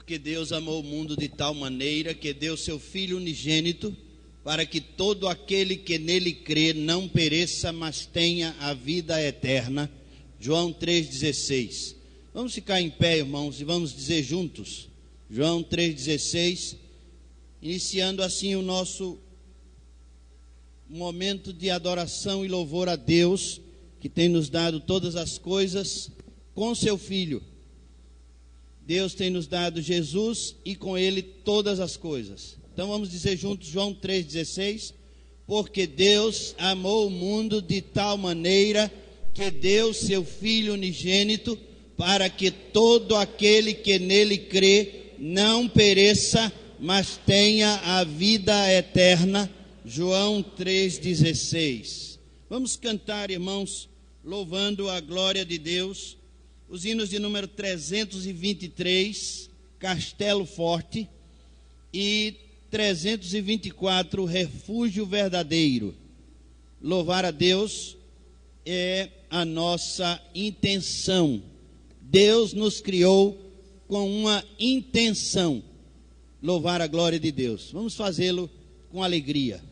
Porque Deus amou o mundo de tal maneira que deu seu Filho unigênito, para que todo aquele que nele crê não pereça, mas tenha a vida eterna. João 3,16. Vamos ficar em pé, irmãos, e vamos dizer juntos. João 3,16. Iniciando assim o nosso momento de adoração e louvor a Deus, que tem nos dado todas as coisas com seu Filho. Deus tem nos dado Jesus e com ele todas as coisas. Então vamos dizer juntos João 3,16. Porque Deus amou o mundo de tal maneira que deu seu Filho unigênito, para que todo aquele que nele crê não pereça, mas tenha a vida eterna. João 3,16. Vamos cantar, irmãos, louvando a glória de Deus, os hinos de número 323, Castelo Forte, e 324, Refúgio Verdadeiro. Louvar a Deus é a nossa intenção. Deus nos criou com uma intenção, louvar a glória de Deus. Vamos fazê-lo com alegria.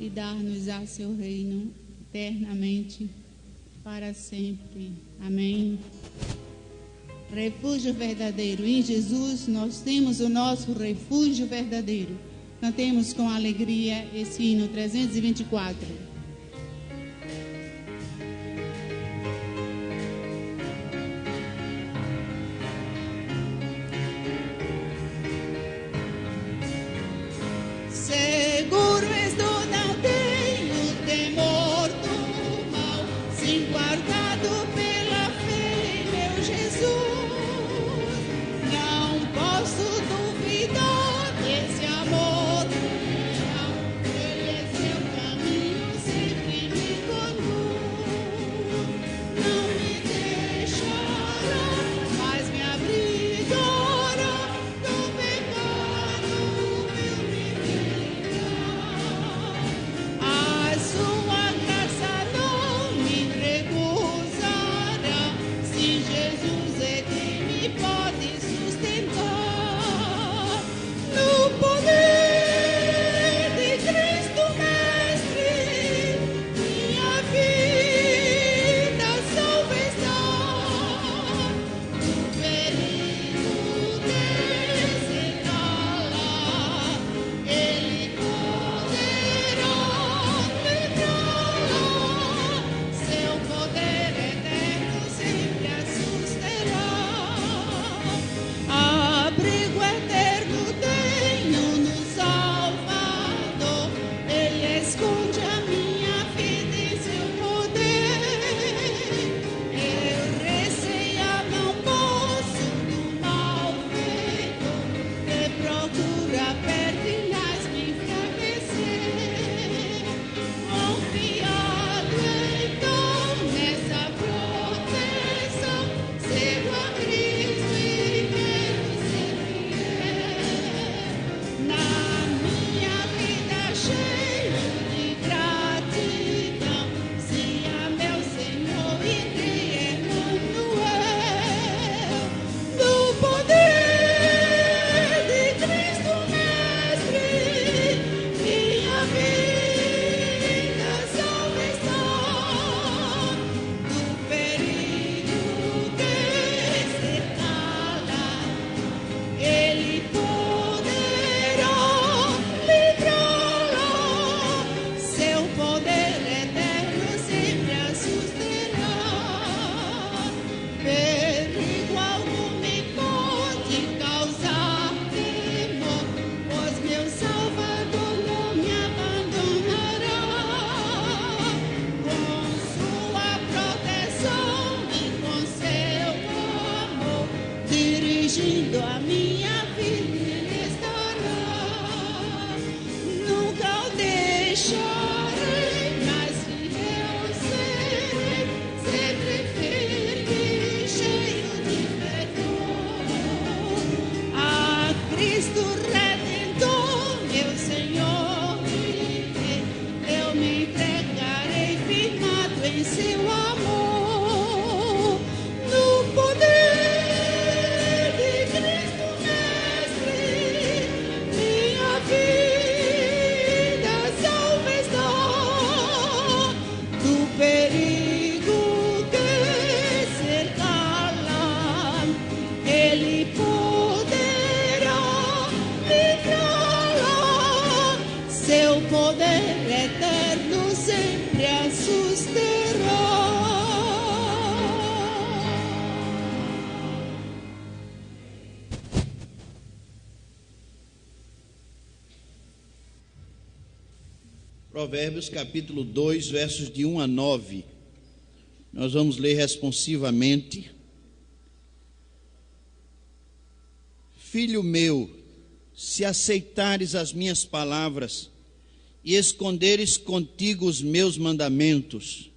e dar-nos a seu reino eternamente, para sempre. Amém. Refúgio verdadeiro. Em Jesus nós temos o nosso refúgio verdadeiro. Cantemos com alegria esse hino 324. Seguro estou, não tenho temor do mal, sim guardado pela fé em meu Jesus. Não posso duvidar desse amor real, Ele é seu caminho, sempre me conduz. Não me deixará, mas me abrigará do pecado, meu livrar. A sua graça não me recusará, se Jesus é quem me pode sustentar. No poder de Cristo Mestre, minha vida salva está. Do perigo desse cala, Ele poderá livrá-la. Seu poder eterno sempre a susterá. Abrigo eterno tenho no Salvador, Ele esconde a minha vida em seu poder. Eu recear não posso do mal feito, que procura pertinaz me enfraquecer. Confiado então nessa proteção, sigo a Cristo e quero ser fiel. Na minha vida cheia de gratidão, se a meu Senhor e de Emmanuel. No poder de Cristo Mestre, minha vida salva está. Do perigo que cercá-la, Ele poderá livrá-la. Seu poder eterno sempre a susterá. Perigo algum me pode causar temor, pois meu Salvador não me abandonará. Com sua proteção e com seu amor, dirigindo a minha vida Ele estará. Nunca o deixarei, mas fiel serei, sempre firme, cheio de perdão. A Cristo Redentor, meu Senhor e Rei, eu me entregarei firmado em seu amor. No poder de Cristo Mestre, minha vida salva está. Do perigo que cercá-la, Ele poderá livrá-la. Seu poder eterno sempre a susterá. Provérbios capítulo 2, versos de 1 a 9. Nós vamos ler responsivamente. Filho meu, se aceitares as minhas palavras e esconderes contigo os meus mandamentos,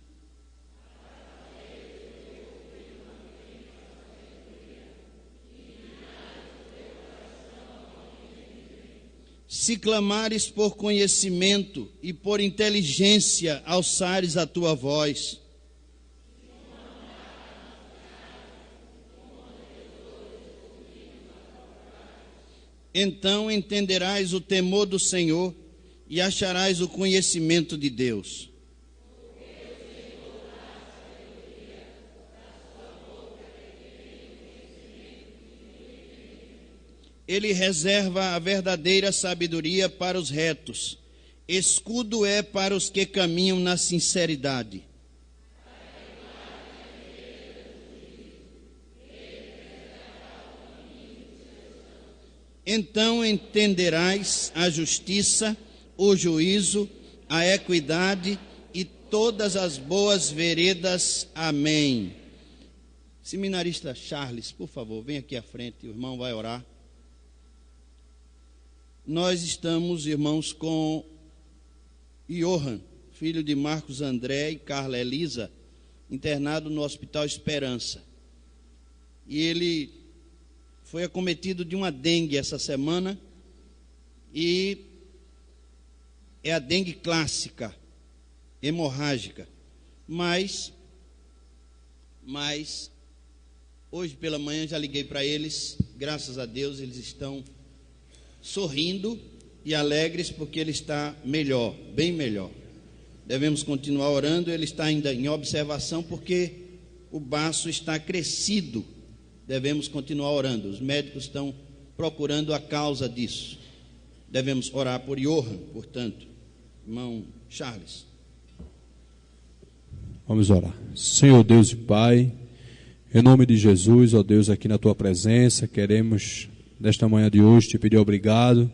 se clamares por conhecimento e por inteligência alçares a tua voz, então entenderás o temor do Senhor e acharás o conhecimento de Deus. Ele reserva a verdadeira sabedoria para os retos, escudo é para os que caminham na sinceridade. Então entenderás a justiça, o juízo, a equidade e todas as boas veredas. Amém. Seminarista Charles, por favor, vem aqui à frente, o irmão vai orar. Nós estamos, irmãos, com Johan, filho de Marcos André e Carla Elisa, internado no Hospital Esperança. E ele foi acometido de uma dengue essa semana, e é a dengue clássica, hemorrágica. Mas hoje pela manhã já liguei para eles, graças a Deus eles estão sorrindo e alegres porque ele está melhor, bem melhor. Devemos continuar orando, ele está ainda em observação porque o baço está crescido. Devemos continuar orando, os médicos estão procurando a causa disso. Devemos orar por Johan, portanto. Irmão Charles. Vamos orar. Senhor Deus e Pai, em nome de Jesus, ó Deus, aqui na Tua presença, queremos, nesta manhã de hoje, Te pedir obrigado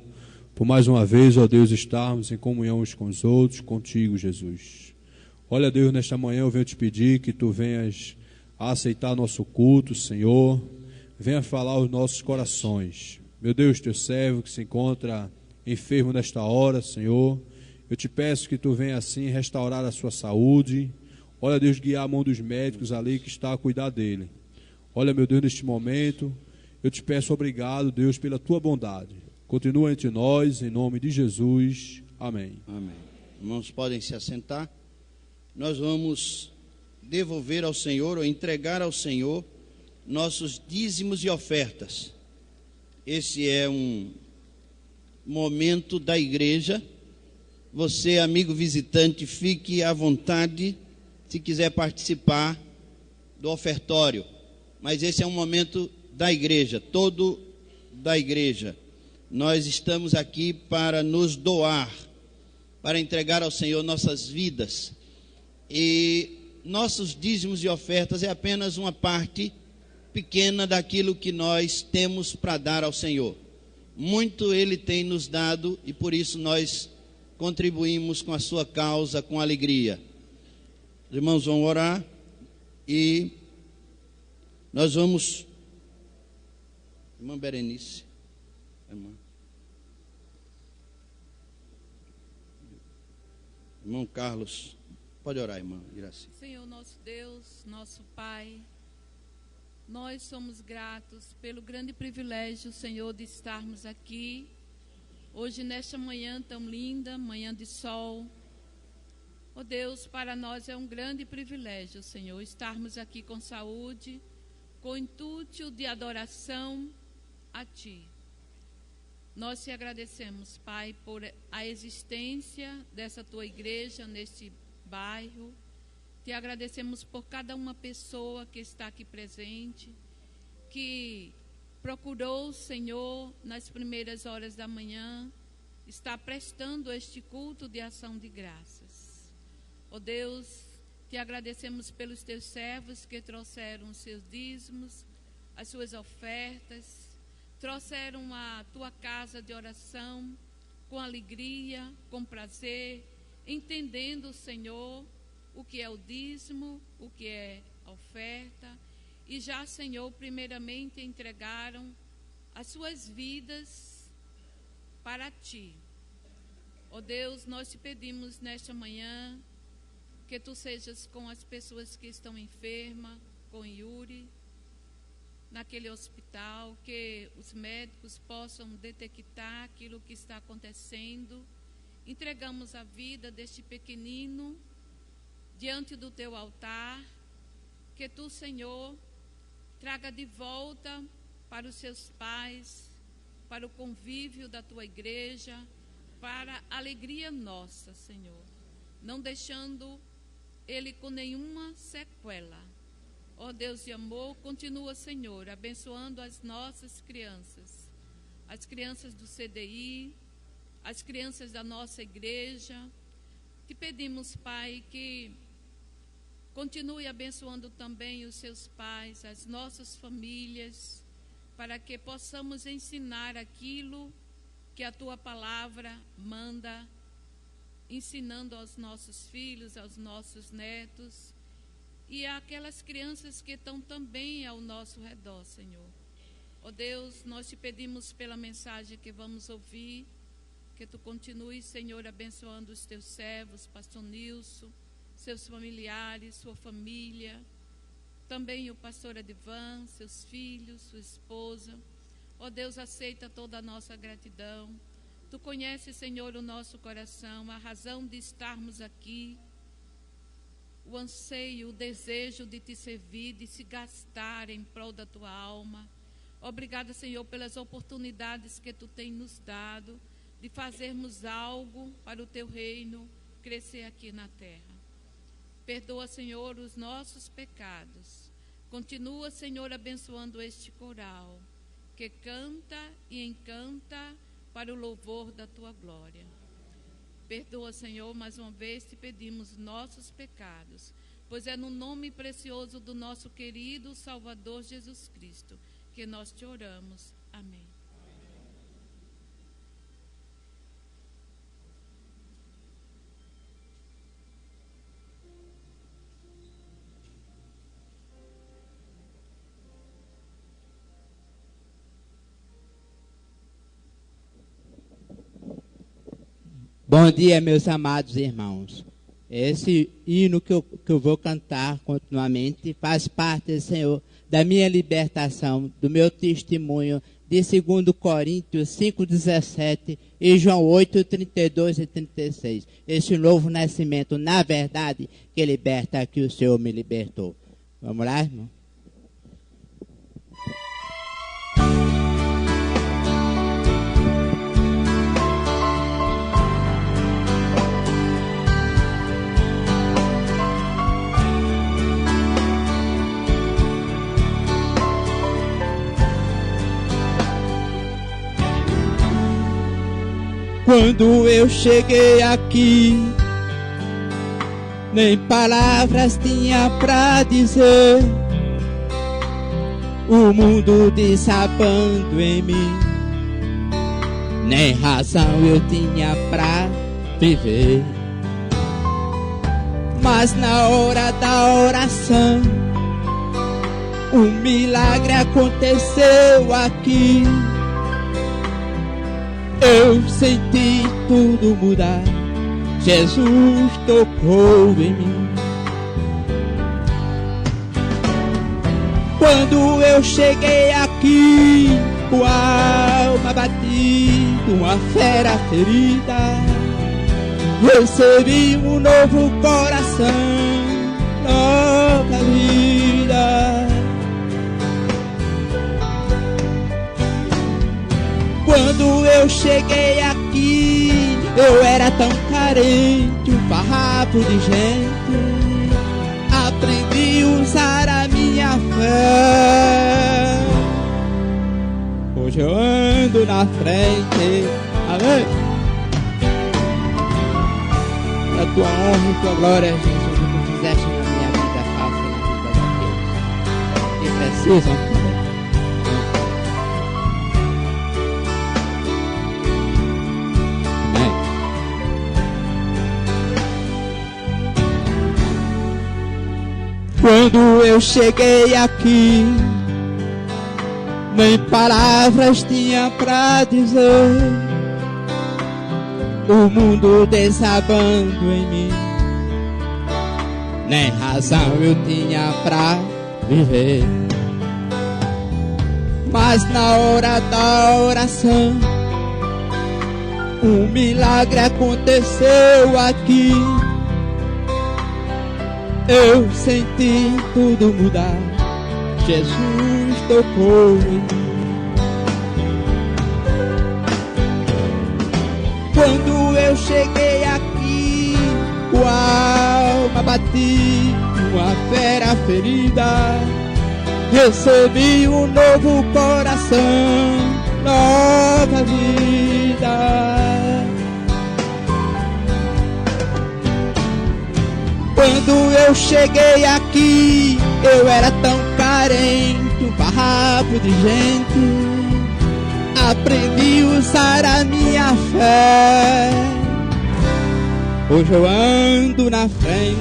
por mais uma vez, ó Deus, estarmos em comunhão uns com os outros, contigo, Jesus. Olha, Deus, nesta manhã eu venho Te pedir que Tu venhas a aceitar nosso culto, Senhor, venha falar aos nossos corações. Meu Deus, Teu servo que se encontra enfermo nesta hora, Senhor, eu Te peço que Tu venha assim restaurar a sua saúde. Olha, Deus, guiar a mão dos médicos ali que está a cuidar dele. Olha, meu Deus, neste momento, eu Te peço obrigado, Deus, pela Tua bondade. Continua entre nós, em nome de Jesus. Amém. Amém. Irmãos, podem se assentar. Nós vamos devolver ao Senhor, ou entregar ao Senhor, nossos dízimos e ofertas. Esse é um momento da igreja. Você, amigo visitante, fique à vontade se quiser participar do ofertório. Mas esse é um momento da igreja, todo da igreja. Nós estamos aqui para nos doar, para entregar ao Senhor nossas vidas. E nossos dízimos e ofertas é apenas uma parte pequena daquilo que nós temos para dar ao Senhor. Muito Ele tem nos dado e por isso nós contribuímos com a sua causa com alegria. Os irmãos vão orar e nós vamos... Irmã Berenice, irmão Carlos, pode orar, irmã Iraci. Senhor nosso Deus, nosso Pai, nós somos gratos pelo grande privilégio, Senhor, de estarmos aqui hoje nesta manhã tão linda, manhã de sol. Oh Deus, para nós é um grande privilégio, Senhor, estarmos aqui com saúde, com intuito de adoração a Ti. Nós te agradecemos, Pai, por a existência dessa Tua igreja neste bairro. Te agradecemos por cada uma pessoa que está aqui presente, que procurou, Senhor, nas primeiras horas da manhã, está prestando este culto de ação de graças. Ó Deus, te agradecemos pelos Teus servos que trouxeram os seus dízimos, as suas ofertas, trouxeram a Tua casa de oração com alegria, com prazer, entendendo, Senhor, o que é o dízimo, o que é a oferta, e já, Senhor, primeiramente entregaram as suas vidas para Ti. Ó Deus, nós te pedimos nesta manhã que Tu sejas com as pessoas que estão enfermas, com Yuri, naquele hospital, que os médicos possam detectar aquilo que está acontecendo. Entregamos a vida deste pequenino diante do Teu altar, que Tu, Senhor, traga de volta para os seus pais, para o convívio da Tua igreja, para alegria nossa, Senhor, não deixando ele com nenhuma sequela. Ó Deus de amor, continua, Senhor, abençoando as nossas crianças, as crianças do CDI, as crianças da nossa igreja. Te pedimos, Pai, que continue abençoando também os seus pais, as nossas famílias, para que possamos ensinar aquilo que a Tua palavra manda, ensinando aos nossos filhos, aos nossos netos e àquelas crianças que estão também ao nosso redor, Senhor. Ó Deus, nós te pedimos pela mensagem que vamos ouvir, que Tu continues, Senhor, abençoando os Teus servos, pastor Nilson, seus familiares, sua família, também o pastor Edivan, seus filhos, sua esposa. Ó Deus, aceita toda a nossa gratidão. Tu conheces, Senhor, o nosso coração, a razão de estarmos aqui, o anseio, o desejo de Te servir, de se gastar em prol da Tua alma. Obrigada, Senhor, pelas oportunidades que Tu tem nos dado de fazermos algo para o Teu reino crescer aqui na terra. Perdoa, Senhor, os nossos pecados. Continua, Senhor, abençoando este coral, que canta e encanta para o louvor da Tua glória. Perdoa, Senhor, mais uma vez te pedimos nossos pecados, pois é no nome precioso do nosso querido Salvador Jesus Cristo que nós te oramos. Amém. Bom dia, meus amados irmãos. Esse hino que eu vou cantar continuamente faz parte, Senhor, da minha libertação, do meu testemunho de 2 Coríntios 5,17 e João 8, 32 e 36. Esse novo nascimento, na verdade, que liberta que o Senhor me libertou. Vamos lá, irmão? Quando eu cheguei aqui, nem palavras tinha pra dizer, o mundo desabando em mim, nem razão eu tinha pra viver. Mas na hora da oração, um milagre aconteceu aqui. Eu senti tudo mudar, Jesus tocou em mim. Quando eu cheguei aqui, com a alma batida, uma fera ferida, recebi um novo coração, nova vida. Quando eu cheguei aqui, eu era tão carente, um farrapo de gente. Aprendi a usar a minha fé. Hoje eu ando na frente. Amém? Pra tua honra e tua glória, Jesus, o que tu fizeste na minha vida, faça na vida daqueles que precisam. Quando eu cheguei aqui, nem palavras tinha pra dizer, o mundo desabando em mim, nem razão eu tinha pra viver. Mas na hora da oração, um milagre aconteceu aqui. Eu senti tudo mudar, Jesus tocou em mim. Quando eu cheguei aqui, com a alma batida, uma fera ferida, recebi um novo coração, nova vida. Quando eu cheguei aqui, eu era tão carente, um farrapo de gente. Aprendi a usar a minha fé. Hoje eu ando na frente.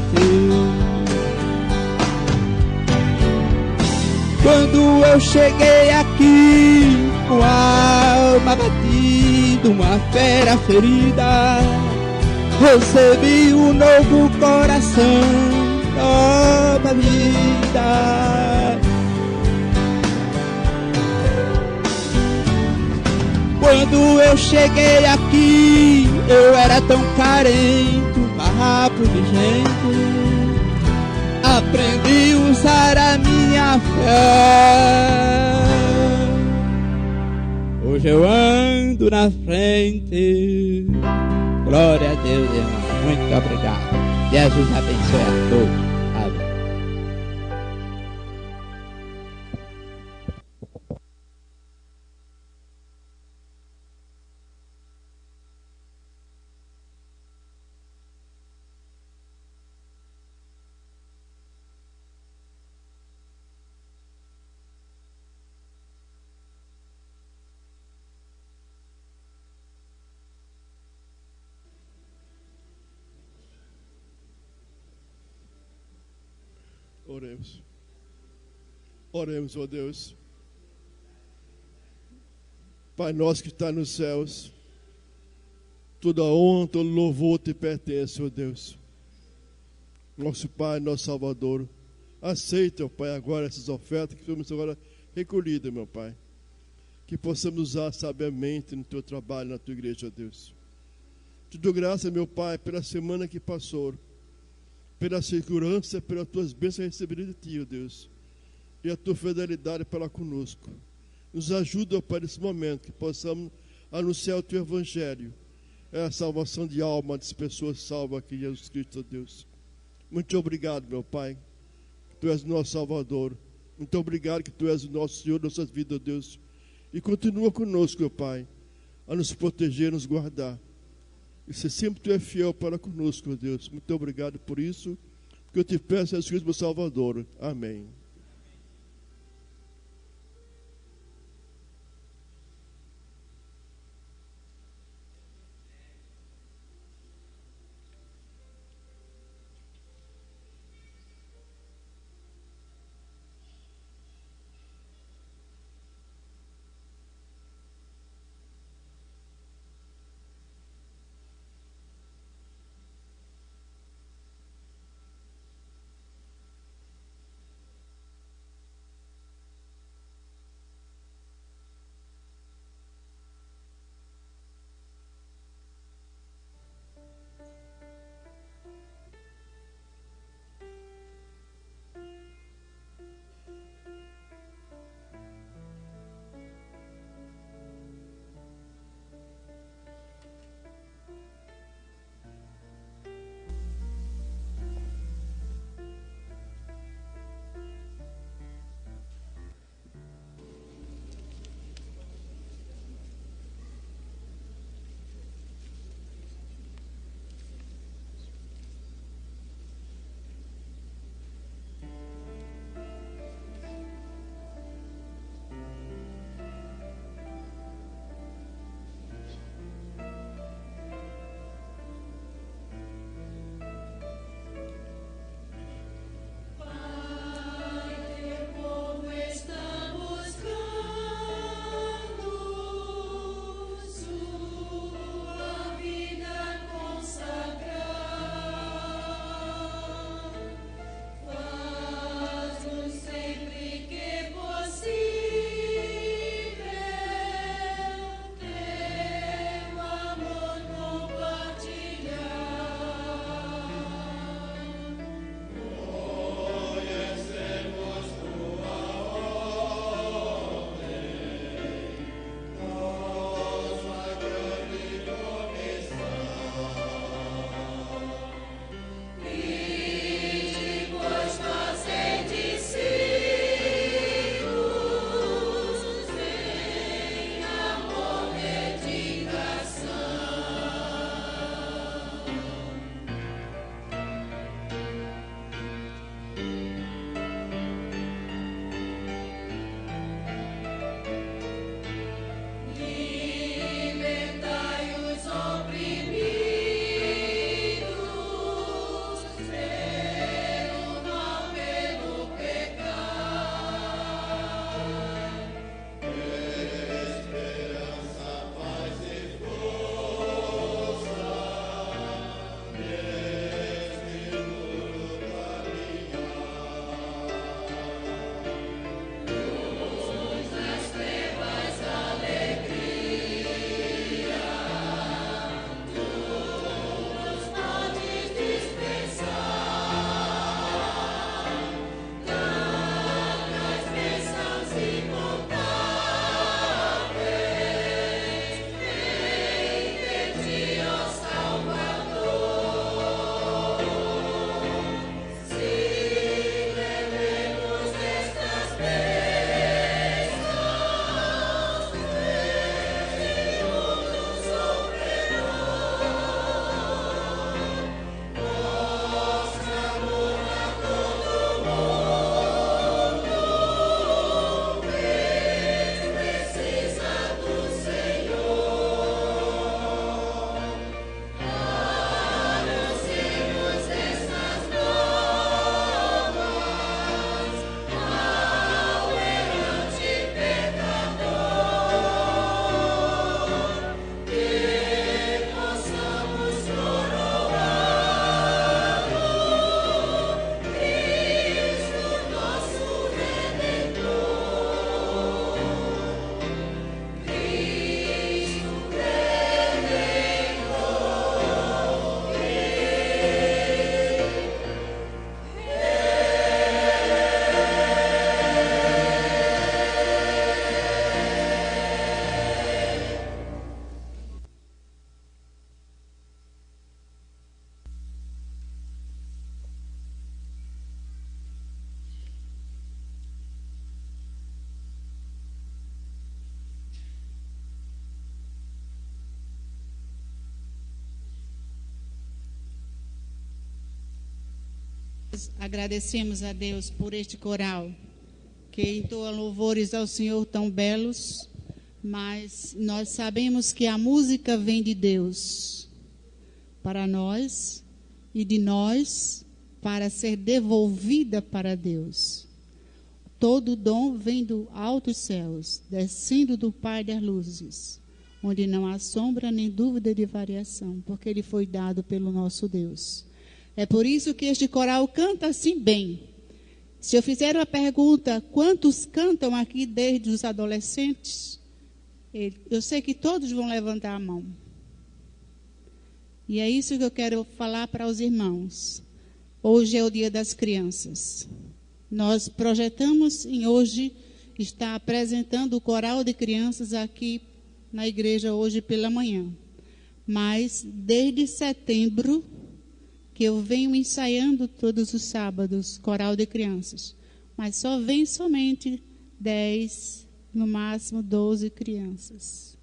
Quando eu cheguei aqui, com a alma batida, uma fera ferida, recebi um novo coração, nova vida. Quando eu cheguei aqui, eu era tão carente, um farrapo de gente. Aprendi a usar a minha fé. Hoje eu ando na frente. Glória a Deus, irmão. Muito obrigado. Jesus abençoe a todos. Amém. Oremos. Oremos, ó Deus. Pai nosso que está nos céus, toda honra, todo louvor te pertence, ó Deus. Nosso Pai, nosso Salvador, aceita, ó Pai, agora essas ofertas que fomos agora recolhidas, meu Pai. Que possamos usar sabiamente no teu trabalho, na tua igreja, ó Deus. Te dou graça, meu Pai, pela semana que passou, pela segurança, pelas tuas bênçãos recebidas de ti, ó Deus, e a tua fidelidade para conosco. Nos ajuda, ó Pai, nesse momento, que possamos anunciar o teu evangelho, é a salvação de alma das pessoas salvas aqui em Jesus Cristo, ó Deus. Muito obrigado, meu Pai, que tu és o nosso Salvador. Muito obrigado que tu és o nosso Senhor, nossas vidas, ó Deus. E continua conosco, ó Pai, a nos proteger, nos guardar. E se sempre tu é fiel para conosco, ó Deus. Muito obrigado por isso, que eu te peço, Jesus Cristo, meu Salvador. Amém. Agradecemos a Deus por este coral, que entoa louvores ao Senhor tão belos, mas nós sabemos que a música vem de Deus para nós e de nós para ser devolvida para Deus. Todo dom vem do altos céus, descendo do Pai das luzes, onde não há sombra nem dúvida de variação, porque ele foi dado pelo nosso Deus. É por isso que este coral canta assim bem. Se eu fizer uma pergunta, quantos cantam aqui desde os adolescentes? Eu sei que todos vão levantar a mão. E é isso que eu quero falar para os irmãos. Hoje é o Dia das Crianças. Nós projetamos em hoje estar apresentando o coral de crianças aqui na igreja hoje pela manhã. Mas desde setembro que eu venho ensaiando todos os sábados coral de crianças, mas só vem somente 10, no máximo 12 crianças.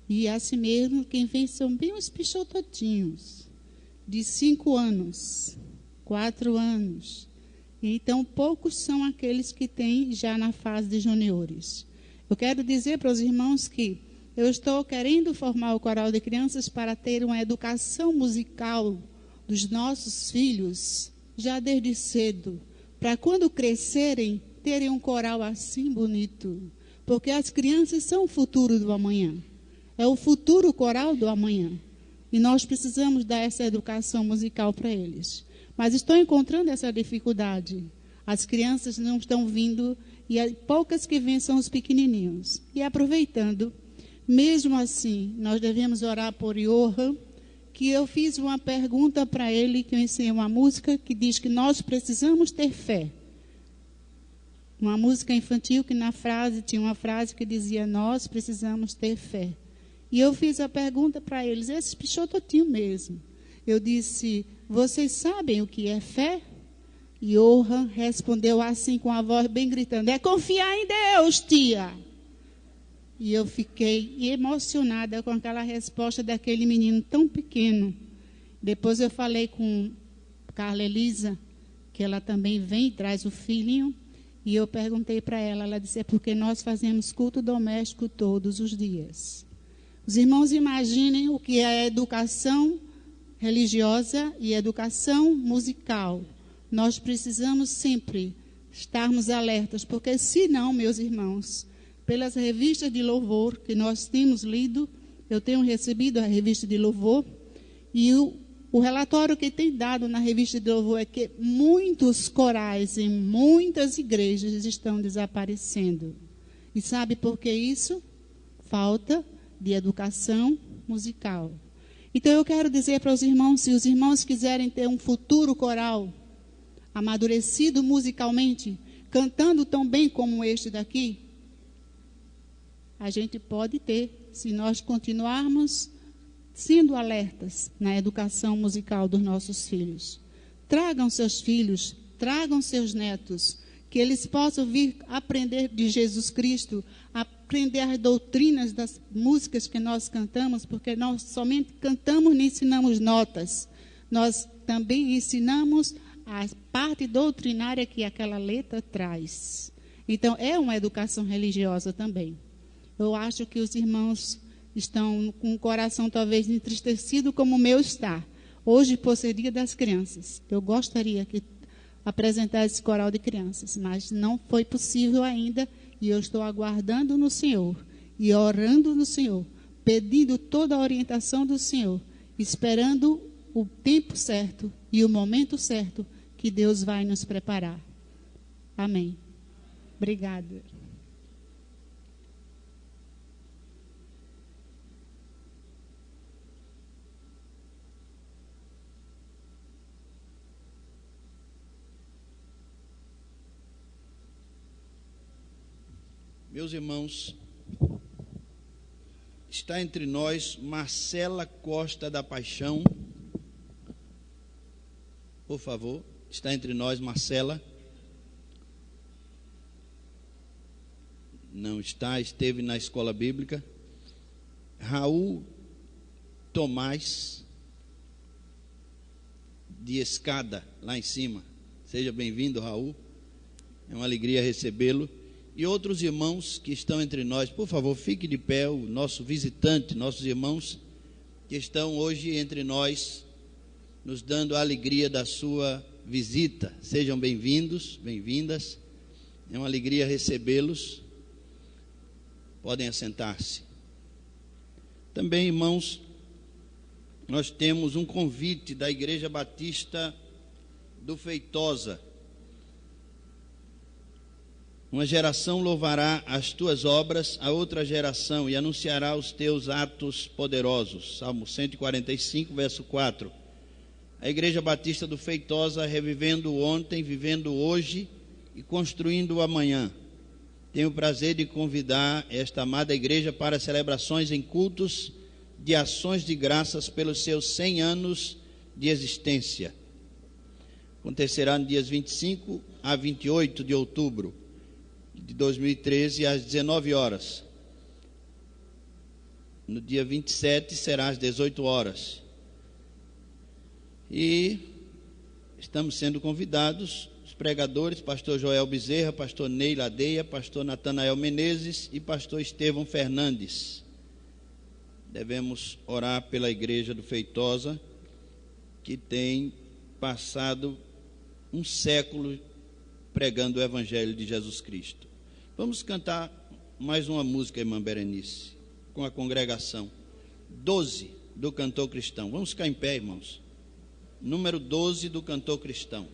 E assim mesmo, quem vem são bem os pichototinhos, de 5 anos, 4 anos. Então, poucos são aqueles que têm já na fase de juniores. Eu quero dizer para os irmãos que eu estou querendo formar o coral de crianças para ter uma educação musical dos nossos filhos, já desde cedo, para quando crescerem, terem um coral assim bonito. Porque as crianças são o futuro do amanhã. É o futuro coral do amanhã. E nós precisamos dar essa educação musical para eles. Mas estou encontrando essa dificuldade. As crianças não estão vindo, e poucas que vêm são os pequenininhos. E aproveitando, mesmo assim, nós devemos orar por Johan, que eu fiz uma pergunta para ele, que eu ensinei uma música que diz que nós precisamos ter fé. Uma música infantil que na frase, tinha uma frase que dizia, nós precisamos ter fé. E eu fiz a pergunta para eles, esse pichototinho mesmo. Eu disse, vocês sabem o que é fé? E Johan respondeu assim com a voz bem gritando, é confiar em Deus, tia. E eu fiquei emocionada com aquela resposta daquele menino tão pequeno. Depois eu falei com Carla Elisa, que ela também vem e traz o filhinho. E eu perguntei para ela, ela disse, é porque nós fazemos culto doméstico todos os dias. Os irmãos imaginem o que é a educação religiosa e educação musical. Nós precisamos sempre estarmos alertas, porque senão, meus irmãos, pelas revistas de louvor que nós temos lido, eu tenho recebido a revista de louvor, e o relatório que tem dado na revista de louvor é que muitos corais em muitas igrejas estão desaparecendo. E sabe por que isso? Falta de educação musical. Então eu quero dizer para os irmãos, se os irmãos quiserem ter um futuro coral amadurecido musicalmente, cantando tão bem como este daqui, a gente pode ter, se nós continuarmos sendo alertas na educação musical dos nossos filhos. Tragam seus filhos, tragam seus netos, que eles possam vir aprender de Jesus Cristo, aprender as doutrinas das músicas que nós cantamos, porque nós somente cantamos e ensinamos notas. Nós também ensinamos a parte doutrinária que aquela letra traz. Então, é uma educação religiosa também. Eu acho que os irmãos estão com o coração talvez entristecido como o meu está. Hoje, por ser Dia das Crianças, eu gostaria que apresentar esse coral de crianças, mas não foi possível ainda, e eu estou aguardando no Senhor, e orando no Senhor, pedindo toda a orientação do Senhor, esperando o tempo certo e o momento certo que Deus vai nos preparar. Amém. Obrigada. Meus irmãos, está entre nós Marcela Costa da Paixão. Por favor, está entre nós Marcela. Não está, esteve na escola bíblica. Raul Tomás de Escada, lá em cima. Seja bem-vindo, Raul. É uma alegria recebê-lo. E outros irmãos que estão entre nós, por favor, fique de pé, o nosso visitante, nossos irmãos que estão hoje entre nós, nos dando a alegria da sua visita. Sejam bem-vindos, bem-vindas. É uma alegria recebê-los. Podem assentar-se. Também, irmãos, nós temos um convite da Igreja Batista do Feitosa. Uma geração louvará as tuas obras, a outra geração, e anunciará os teus atos poderosos. Salmo 145, verso 4. A Igreja Batista do Feitosa, revivendo o ontem, vivendo hoje e construindo o amanhã. Tenho o prazer de convidar esta amada igreja para celebrações em cultos de ações de graças pelos seus 100 anos de existência. Acontecerá no dias 25 a 28 de outubro de 2013, às 19 horas. No dia 27 será às 18 horas. E estamos sendo convidados, os pregadores, pastor Joel Bezerra, pastor Ney Ladeia, pastor Natanael Menezes e pastor Estevão Fernandes. Devemos orar pela igreja do Feitosa, que tem passado um século pregando o Evangelho de Jesus Cristo. Vamos cantar mais uma música, irmã Berenice, com a congregação. 12 do Cantor Cristão. Vamos ficar em pé, irmãos. Número 12 do Cantor Cristão.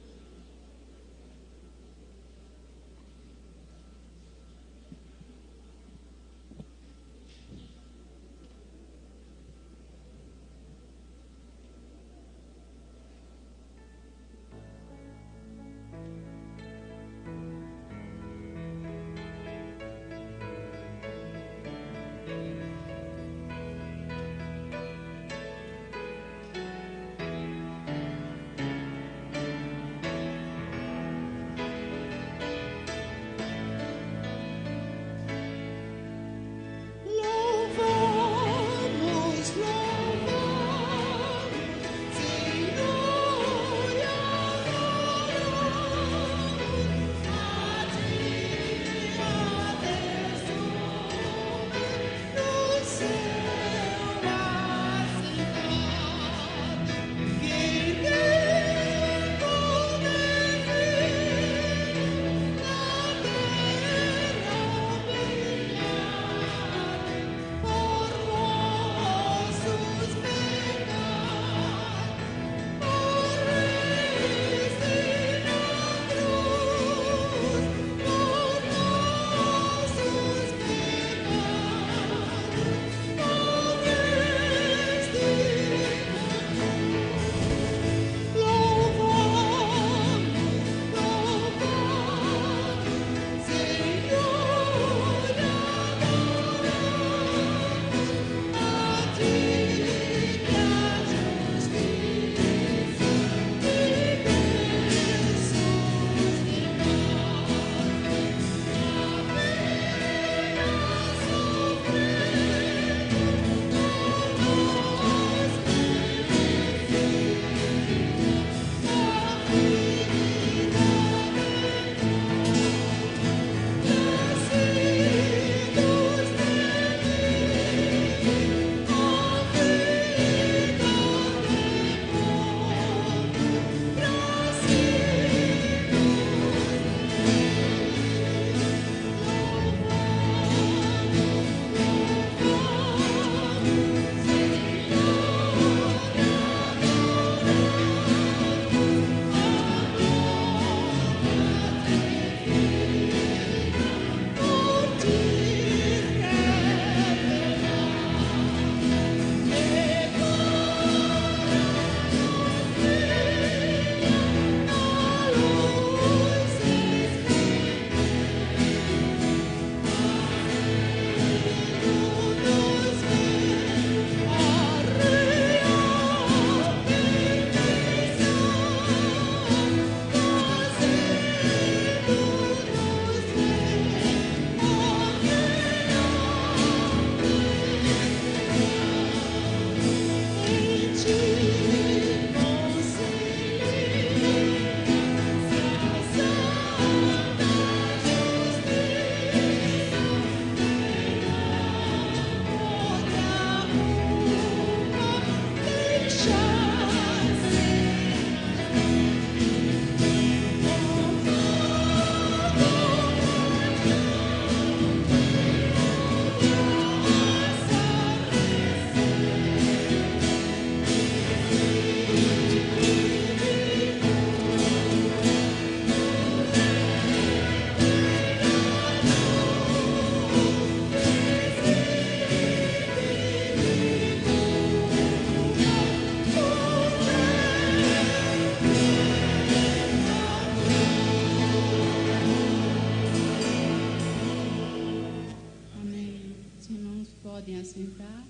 sentar.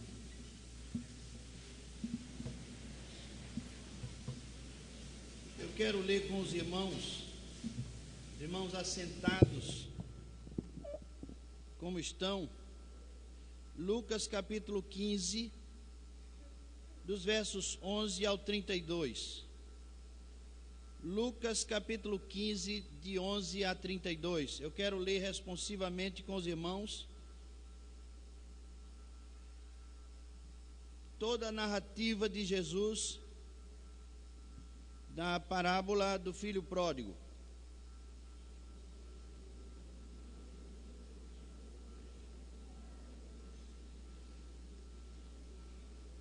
Eu quero ler com os irmãos assentados, como estão, Lucas capítulo 15, dos versos 11 ao 32. Lucas capítulo 15, de 11 a 32. Eu quero ler responsivamente com os irmãos toda a narrativa de Jesus da parábola do filho pródigo.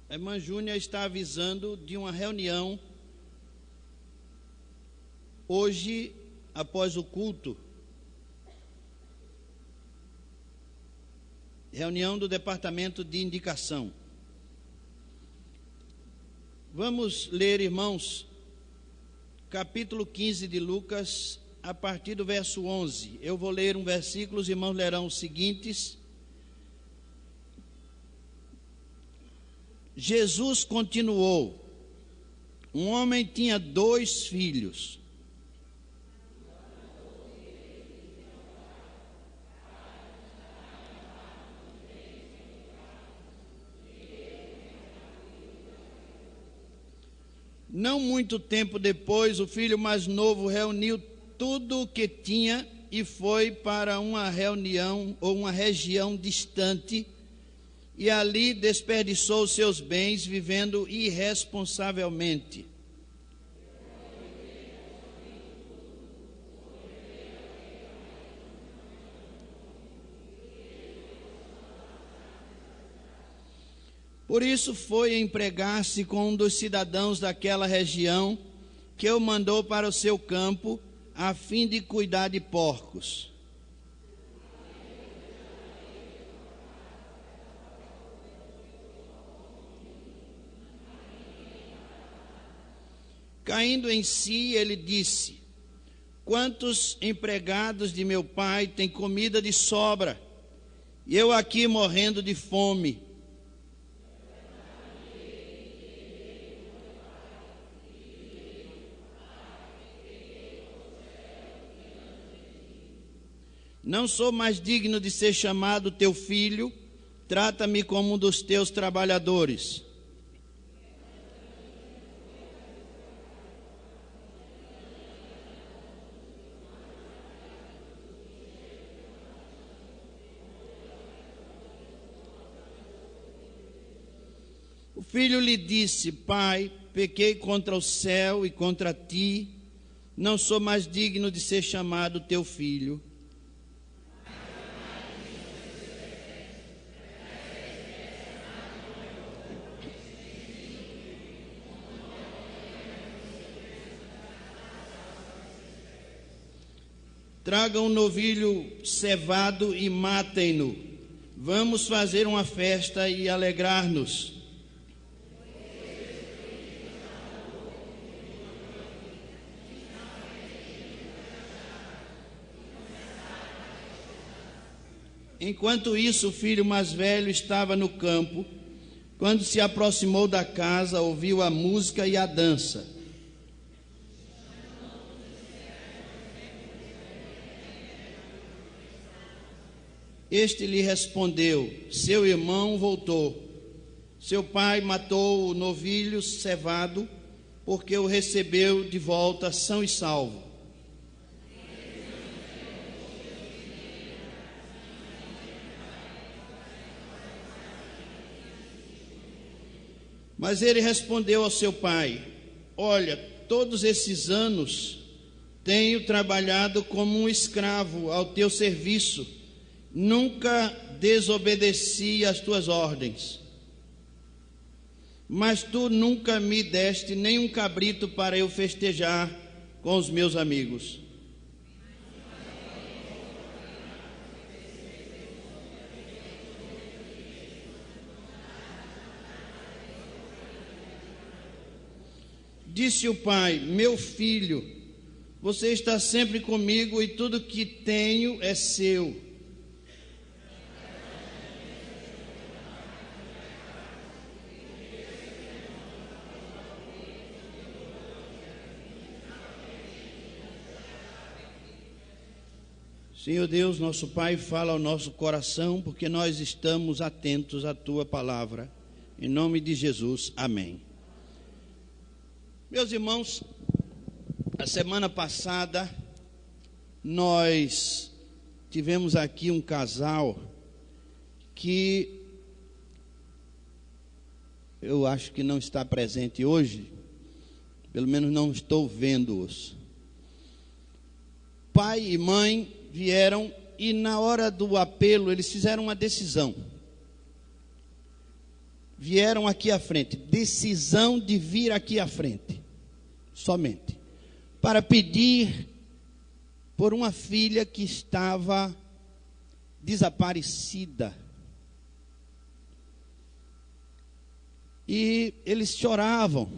A irmã Júnia está avisando de uma reunião hoje, após o culto. Reunião do departamento de indicação. Vamos ler, irmãos, capítulo 15 de Lucas, a partir do verso 11. Eu vou ler um versículo, os irmãos lerão os seguintes. Jesus continuou: um homem tinha 2 filhos. Não muito tempo depois, o filho mais novo reuniu tudo o que tinha e foi para uma reunião ou uma região distante, e ali desperdiçou seus bens vivendo irresponsavelmente. Por isso foi empregar-se com um dos cidadãos daquela região, que o mandou para o seu campo, a fim de cuidar de porcos. Caindo em si, ele disse: quantos empregados de meu pai têm comida de sobra, e eu aqui morrendo de fome? Não sou mais digno de ser chamado teu filho, trata-me como um dos teus trabalhadores. O filho lhe disse: pai, pequei contra o céu e contra ti, não sou mais digno de ser chamado teu filho. Tragam um novilho cevado e matem-no. Vamos fazer uma festa e alegrar-nos. Enquanto isso, o filho mais velho estava no campo. Quando se aproximou da casa, ouviu a música e a dança. Este lhe respondeu: seu irmão voltou. Seu pai matou o novilho cevado, porque o recebeu de volta são e salvo. Mas ele respondeu ao seu pai: olha, todos esses anos tenho trabalhado como um escravo ao teu serviço, nunca desobedeci às tuas ordens. Mas tu nunca me deste nem um cabrito para eu festejar com os meus amigos. Disse o pai: meu filho, você está sempre comigo e tudo que tenho é seu. Senhor Deus, nosso Pai, fala ao nosso coração, porque nós estamos atentos à Tua palavra. Em nome de Jesus, amém. Meus irmãos, a semana passada nós tivemos aqui um casal que eu acho que não está presente hoje, pelo menos não estou vendo-os. Pai e mãe vieram e na hora do apelo eles fizeram uma decisão. Vieram aqui à frente, decisão de vir aqui à frente, somente, para pedir por uma filha que estava desaparecida. E eles choravam.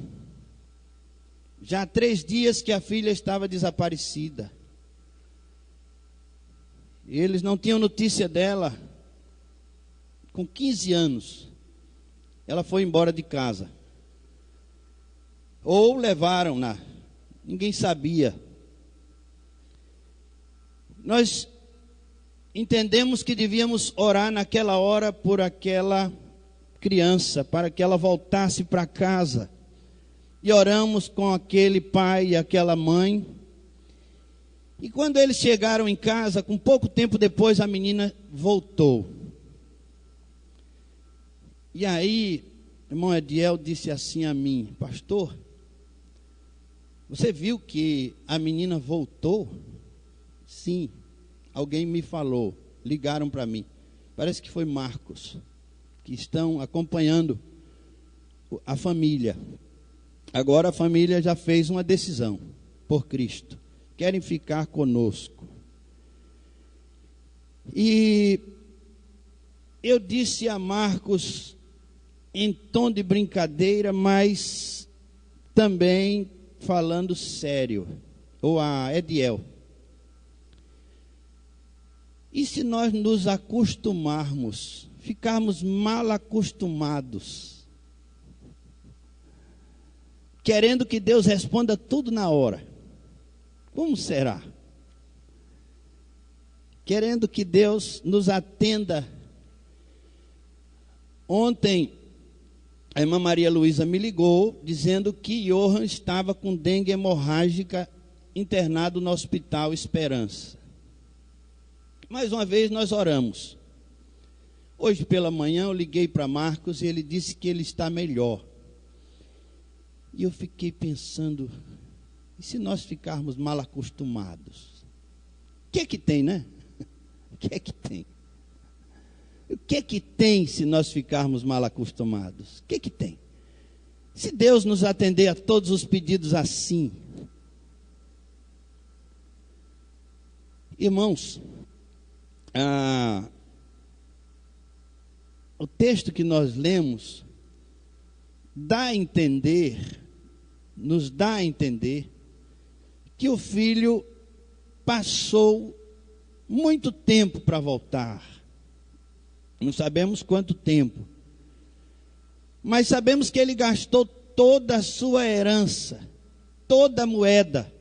Já há 3 dias que a filha estava desaparecida. Eles não tinham notícia dela. Com 15 anos, ela foi embora de casa. Ou levaram-na. Ninguém sabia. Nós entendemos que devíamos orar naquela hora por aquela criança, para que ela voltasse para casa. E oramos com aquele pai e aquela mãe. E quando eles chegaram em casa, com pouco tempo depois, a menina voltou. E aí, irmão Ediel disse assim a mim: pastor, você viu que a menina voltou? Sim, alguém me falou, ligaram para mim. Parece que foi Marcos, que estão acompanhando a família. Agora a família já fez uma decisão por Cristo. Querem ficar conosco. E eu disse a Marcos em tom de brincadeira, mas também falando sério, ou a Ediel. E se nós nos acostumarmos, ficarmos mal acostumados, querendo que Deus responda tudo na hora, como será? Querendo que Deus nos atenda. Ontem, a irmã Maria Luísa me ligou, dizendo que Johan estava com dengue hemorrágica, internado no Hospital Esperança. Mais uma vez nós oramos. Hoje pela manhã eu liguei para Marcos e ele disse que ele está melhor. E eu fiquei pensando, e se nós ficarmos mal acostumados? O que é que tem, né? O que é que tem? O que é que tem se nós ficarmos mal acostumados? O que é que tem? Se Deus nos atender a todos os pedidos assim. Irmãos, o texto que nós lemos nos dá a entender que o filho passou muito tempo para voltar. Não sabemos quanto tempo, mas sabemos que ele gastou toda a sua herança, toda a moeda,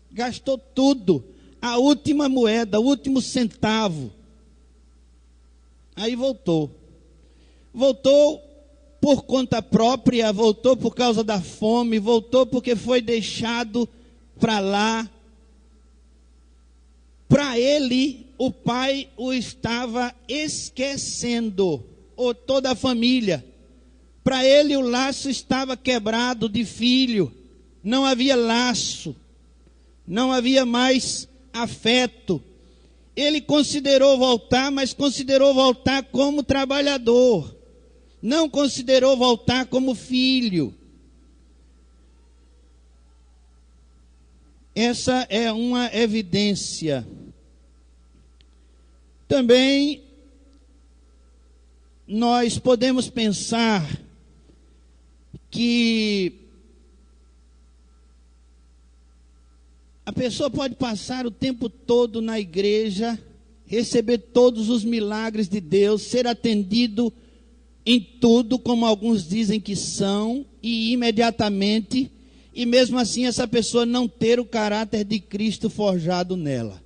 gastou tudo, a última moeda, o último centavo. Aí voltou por conta própria, voltou por causa da fome, voltou porque foi deixado para lá. Para ele, o pai o estava esquecendo, ou toda a família. Para ele o laço estava quebrado de filho, não havia laço, não havia mais afeto. Ele considerou voltar, mas considerou voltar como trabalhador, não considerou voltar como filho. Essa é uma evidência. Também nós podemos pensar que a pessoa pode passar o tempo todo na igreja, receber todos os milagres de Deus, ser atendido em tudo, como alguns dizem que são, e imediatamente, e mesmo assim essa pessoa não ter o caráter de Cristo forjado nela.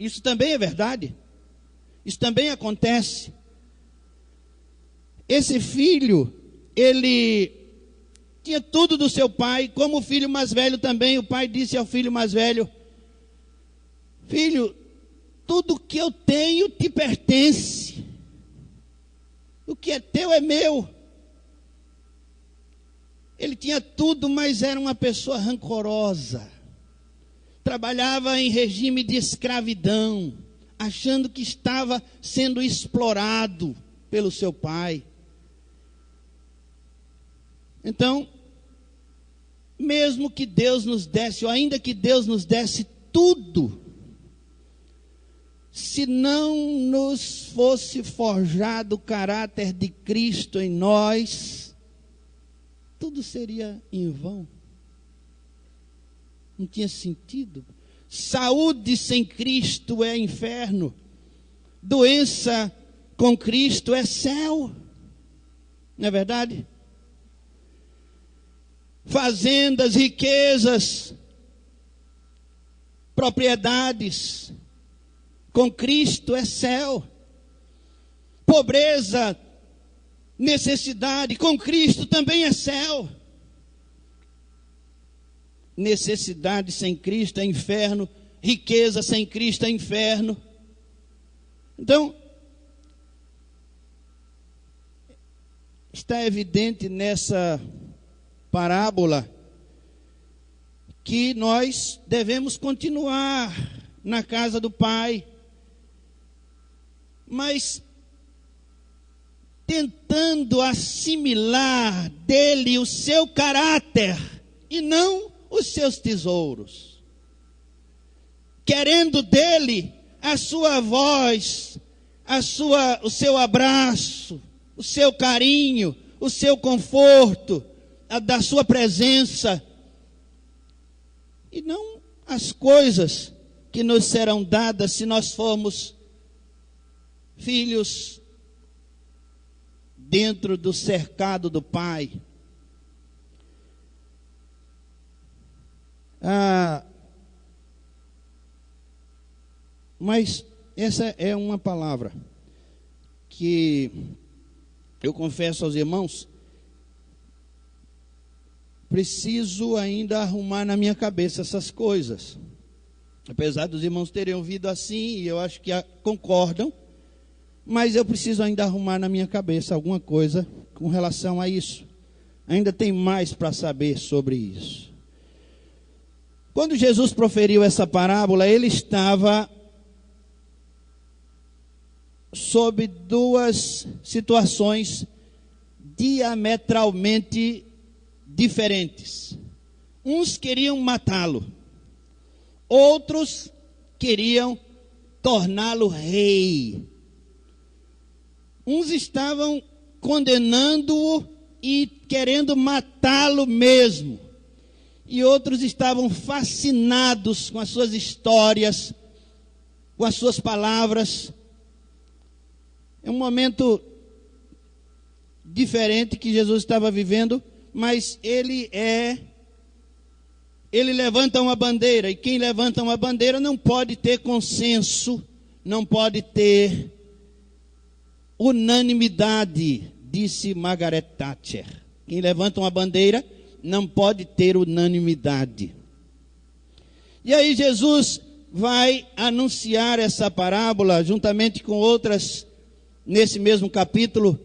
Isso também é verdade. Isso também acontece. Esse filho, ele tinha tudo do seu pai, como o filho mais velho também. O pai disse ao filho mais velho: filho, tudo que eu tenho te pertence. O que é teu é meu. Ele tinha tudo, mas era uma pessoa rancorosa. Trabalhava em regime de escravidão, achando que estava sendo explorado pelo seu pai. Então, mesmo que Deus nos desse, ou ainda que Deus nos desse tudo, se não nos fosse forjado o caráter de Cristo em nós, tudo seria em vão. Não tinha sentido. Saúde sem Cristo é inferno. Doença com Cristo é céu. Não é verdade? Fazendas, riquezas, propriedades, com Cristo é céu. Pobreza, necessidade, com Cristo também é céu. Necessidade sem Cristo é inferno, riqueza sem Cristo é inferno. Então, está evidente nessa parábola que nós devemos continuar na casa do Pai, mas tentando assimilar dele o seu caráter e não os seus tesouros, querendo dele a sua voz, o seu abraço, o seu carinho, o seu conforto, da sua presença, e não as coisas que nos serão dadas se nós formos filhos dentro do cercado do Pai. Mas essa é uma palavra que eu confesso aos irmãos, preciso ainda arrumar na minha cabeça essas coisas. Apesar dos irmãos terem ouvido assim, e eu acho que concordam, mas eu preciso ainda arrumar na minha cabeça alguma coisa com relação a isso. Ainda tem mais para saber sobre isso. Quando Jesus proferiu essa parábola, ele estava sob duas situações diametralmente diferentes. Uns queriam matá-lo, outros queriam torná-lo rei. Uns estavam condenando-o e querendo matá-lo mesmo, e outros estavam fascinados com as suas histórias, com as suas palavras. É um momento diferente que Jesus estava vivendo, mas ele levanta uma bandeira, e quem levanta uma bandeira não pode ter consenso, não pode ter unanimidade, disse Margaret Thatcher. Quem levanta uma bandeira não pode ter unanimidade. E aí Jesus vai anunciar essa parábola juntamente com outras nesse mesmo capítulo.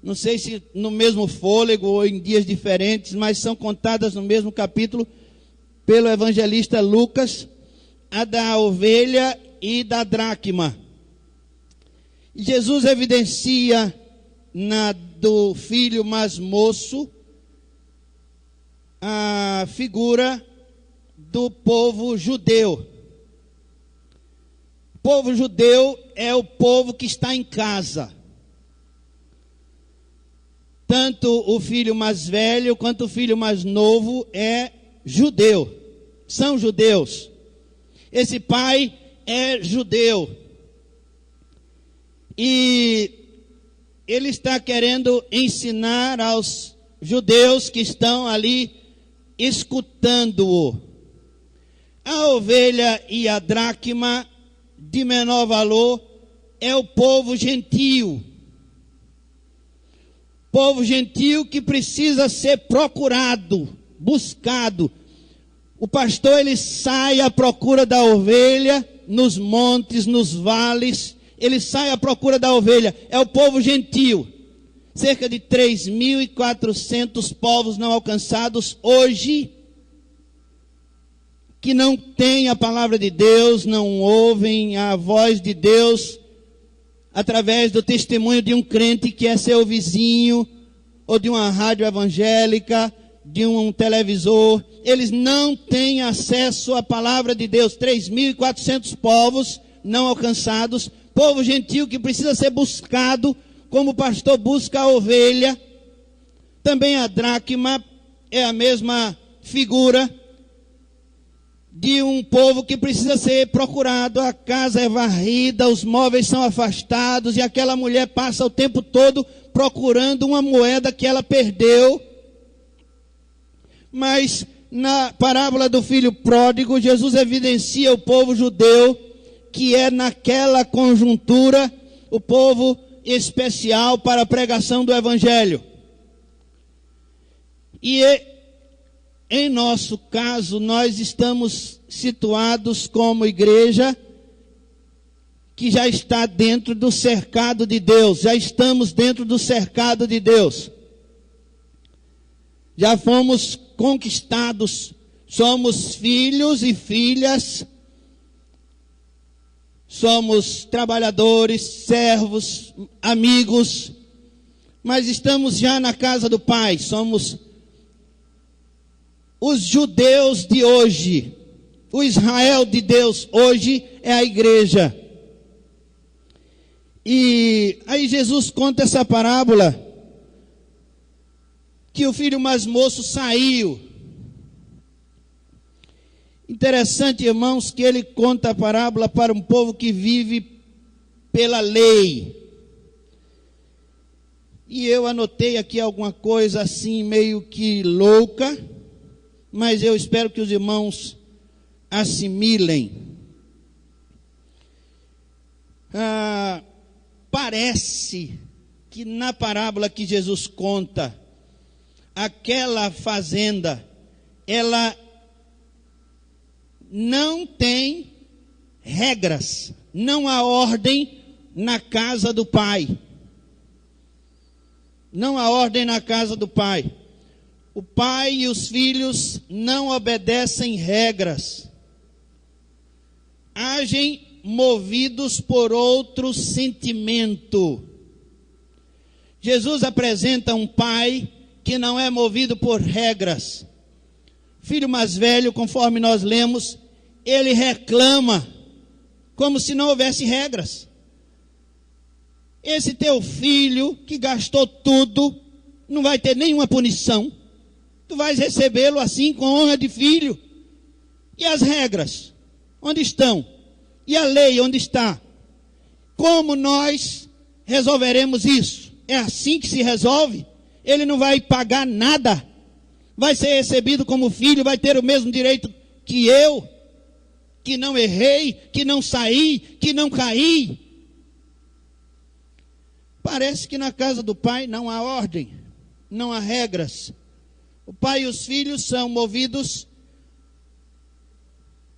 Não sei se no mesmo fôlego ou em dias diferentes, mas são contadas no mesmo capítulo pelo evangelista Lucas, a da ovelha e da dracma. Jesus evidencia na do filho mais moço a figura do povo judeu. O povo judeu é o povo que está em casa. Tanto o filho mais velho quanto o filho mais novo é judeu. São judeus. Esse pai é judeu. E ele está querendo ensinar aos judeus que estão ali escutando-o. A ovelha e a dracma de menor valor é o povo gentio. Povo gentio que precisa ser procurado, buscado. O pastor, ele sai à procura da ovelha nos montes, nos vales. Ele sai à procura da ovelha. É o povo gentio. Cerca de 3.400 povos não alcançados hoje, que não têm a palavra de Deus, não ouvem a voz de Deus através do testemunho de um crente que é seu vizinho, ou de uma rádio evangélica, de um televisor. Eles não têm acesso à palavra de Deus. 3.400 povos não alcançados, povo gentil que precisa ser buscado, como o pastor busca a ovelha. Também a dracma é a mesma figura de um povo que precisa ser procurado. A casa é varrida, os móveis são afastados, e aquela mulher passa o tempo todo procurando uma moeda que ela perdeu. Mas na parábola do filho pródigo, Jesus evidencia o povo judeu, que é naquela conjuntura o povo especial para a pregação do evangelho. E em nosso caso, nós estamos situados como igreja que já está dentro do cercado de Deus. Já estamos dentro do cercado de Deus. Já fomos conquistados. Somos filhos e filhas. Somos trabalhadores, servos, amigos. Mas estamos já na casa do Pai. Somos os judeus de hoje. O Israel de Deus hoje é a igreja. E aí Jesus conta essa parábola, que o filho mais moço saiu. Interessante, irmãos, que ele conta a parábola para um povo que vive pela lei. E eu anotei aqui alguma coisa assim meio que louca, mas eu espero que os irmãos assimilem. Parece que na parábola que Jesus conta, aquela fazenda, ela não tem regras, não há ordem na casa do Pai. Não há ordem na casa do Pai. O pai e os filhos não obedecem regras. Agem movidos por outro sentimento. Jesus apresenta um pai que não é movido por regras. Filho mais velho, conforme nós lemos, ele reclama como se não houvesse regras. Esse teu filho que gastou tudo não vai ter nenhuma punição. Tu vais recebê-lo assim com honra de filho. E as regras? Onde estão? E a lei onde está? Como nós resolveremos isso? É assim que se resolve? Ele não vai pagar nada. Vai ser recebido como filho, vai ter o mesmo direito que eu, que não errei, que não saí, que não caí. Parece que na casa do pai não há ordem, não há regras. O pai e os filhos são movidos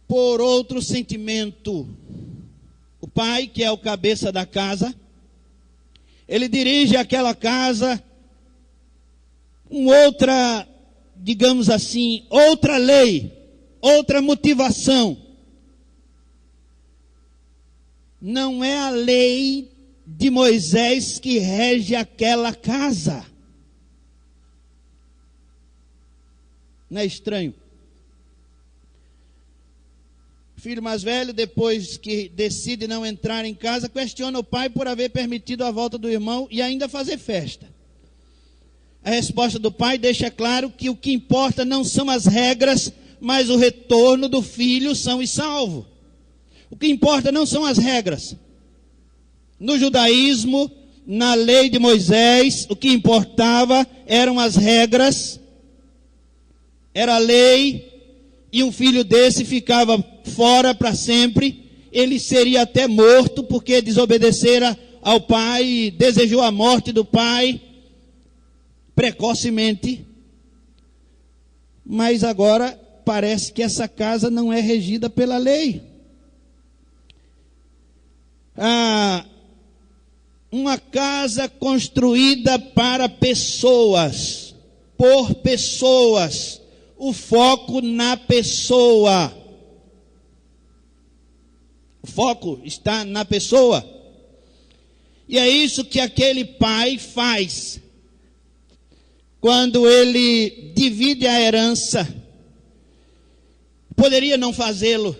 por outro sentimento. O pai, que é o cabeça da casa, ele dirige aquela casa com outra, digamos assim, outra lei, outra motivação. Não é a lei de Moisés que rege aquela casa. Não é estranho? O filho mais velho, depois que decide não entrar em casa, questiona o pai por haver permitido a volta do irmão e ainda fazer festa. A resposta do pai deixa claro que o que importa não são as regras, mas o retorno do filho são e salvo. O que importa não são as regras. No judaísmo, na lei de Moisés, o que importava eram as regras, era a lei, e um filho desse ficava fora para sempre, ele seria até morto, porque desobedecera ao pai e desejou a morte do pai precocemente. Mas agora parece que essa casa não é regida pela lei. Uma casa construída para pessoas, por pessoas, o foco na pessoa. O foco está na pessoa. E é isso que aquele pai faz quando ele divide a herança. Poderia não fazê-lo.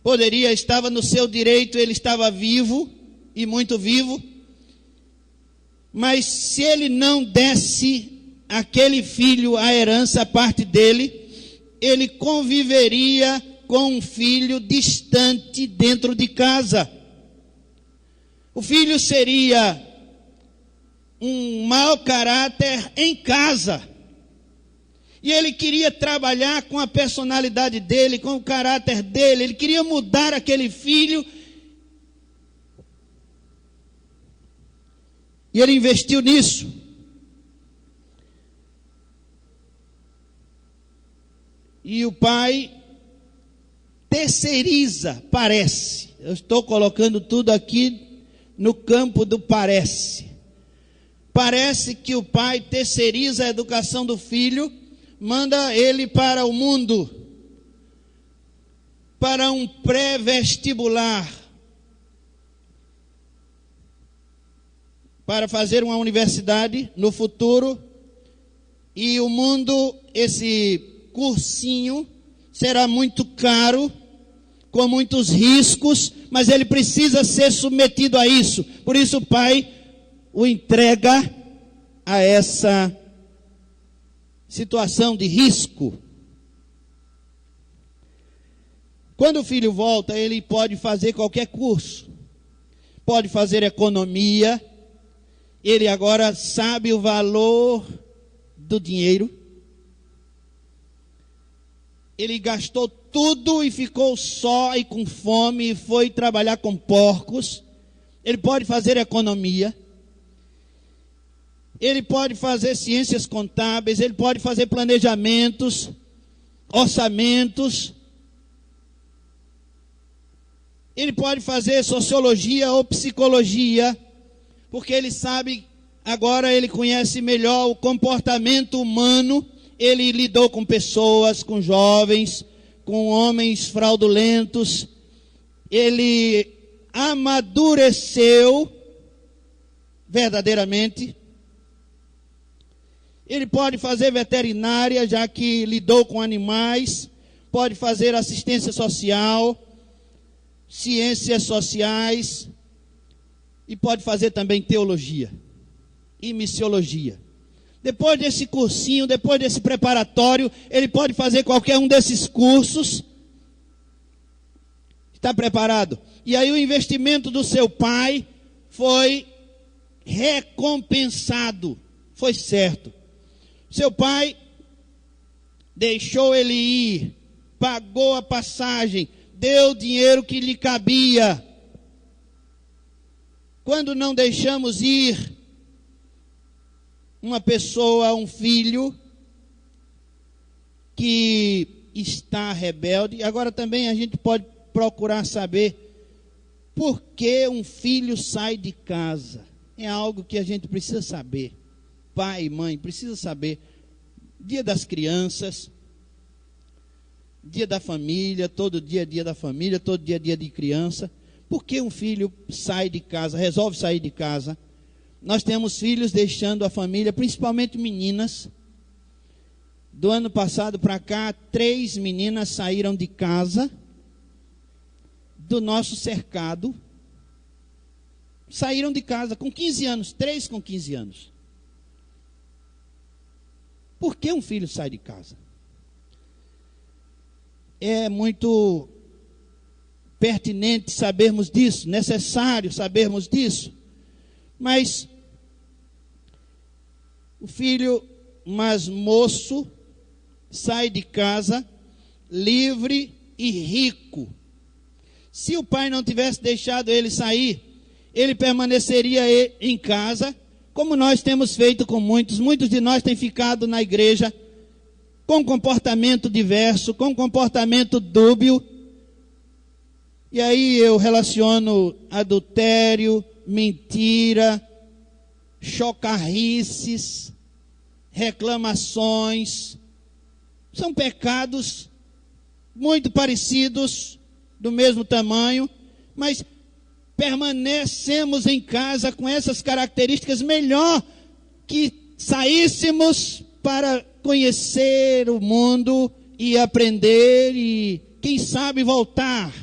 Poderia, estava no seu direito, ele estava vivo, e muito vivo. Mas se ele não desse aquele filho a herança, a parte dele, ele conviveria com um filho distante dentro de casa. O filho seria um mau caráter em casa. E ele queria trabalhar com a personalidade dele, com o caráter dele. Ele queria mudar aquele filho. E ele investiu nisso. E o pai terceiriza, parece. Eu estou colocando tudo aqui no campo do parece. Parece que o pai terceiriza a educação do filho, manda ele para o mundo, para um pré-vestibular, para fazer uma universidade no futuro, e o mundo, esse cursinho, será muito caro, com muitos riscos, mas ele precisa ser submetido a isso. Por isso o pai o entrega a essa situação de risco. Quando o filho volta, ele pode fazer qualquer curso, pode fazer economia. Ele agora sabe o valor do dinheiro. Ele gastou tudo e ficou só e com fome e foi trabalhar com porcos. Ele pode fazer economia. Ele pode fazer ciências contábeis. Ele pode fazer planejamentos, orçamentos. Ele pode fazer sociologia ou psicologia, porque ele sabe, agora ele conhece melhor o comportamento humano. Ele lidou com pessoas, com jovens, com homens fraudulentos. Ele amadureceu verdadeiramente. Ele pode fazer veterinária, já que lidou com animais. Pode fazer assistência social, ciências sociais. E pode fazer também teologia e missiologia. Depois desse cursinho, depois desse preparatório, ele pode fazer qualquer um desses cursos. Está preparado? E aí o investimento do seu pai foi recompensado. Foi certo. Seu pai deixou ele ir, pagou a passagem, deu o dinheiro que lhe cabia. Quando não deixamos ir uma pessoa, um filho que está rebelde, agora também a gente pode procurar saber por que um filho sai de casa. É algo que a gente precisa saber. Pai e mãe precisa saber. Dia das crianças, dia da família, todo dia é dia da família, todo dia é dia de criança. Por que um filho sai de casa, resolve sair de casa? Nós temos filhos deixando a família, principalmente meninas. Do ano passado para cá, 3 meninas saíram de casa, do nosso cercado. Saíram de casa com 15 anos, 3 com 15 anos. Por que um filho sai de casa? É muito pertinente sabermos disso, necessário sabermos disso. Mas o filho mais moço sai de casa livre e rico. Se o pai não tivesse deixado ele sair, ele permaneceria em casa, como nós temos feito com muitos. Muitos de nós têm ficado na igreja com comportamento diverso, com comportamento dúbio. E aí eu relaciono adultério, mentira, chocarrices, reclamações. São pecados muito parecidos, do mesmo tamanho, mas permanecemos em casa com essas características. Melhor que saíssemos para conhecer o mundo e aprender e, quem sabe, voltar.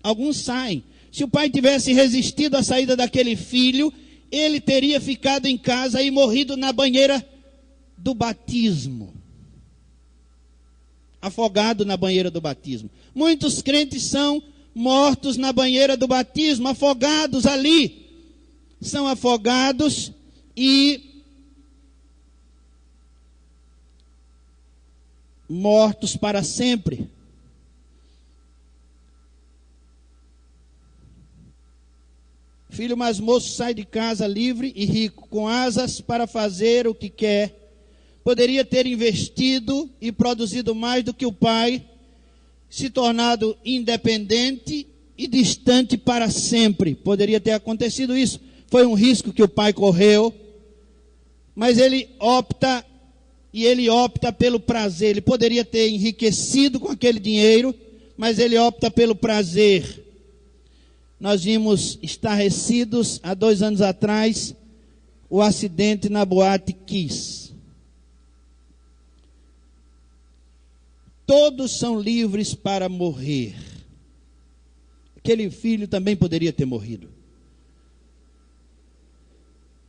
Alguns saem. Se o pai tivesse resistido à saída daquele filho, ele teria ficado em casa e morrido na banheira do batismo. Afogado na banheira do batismo. Muitos crentes são mortos na banheira do batismo, afogados ali. São afogados e mortos para sempre. Filho mais moço sai de casa livre e rico, com asas para fazer o que quer. Poderia ter investido e produzido mais do que o pai, se tornado independente e distante para sempre. Poderia ter acontecido isso. Foi um risco que o pai correu, mas ele opta pelo prazer. Ele poderia ter enriquecido com aquele dinheiro, mas ele opta pelo prazer. Nós vimos estarrecidos há 2 anos atrás o acidente na Boate Kiss. Todos são livres para morrer. Aquele filho também poderia ter morrido.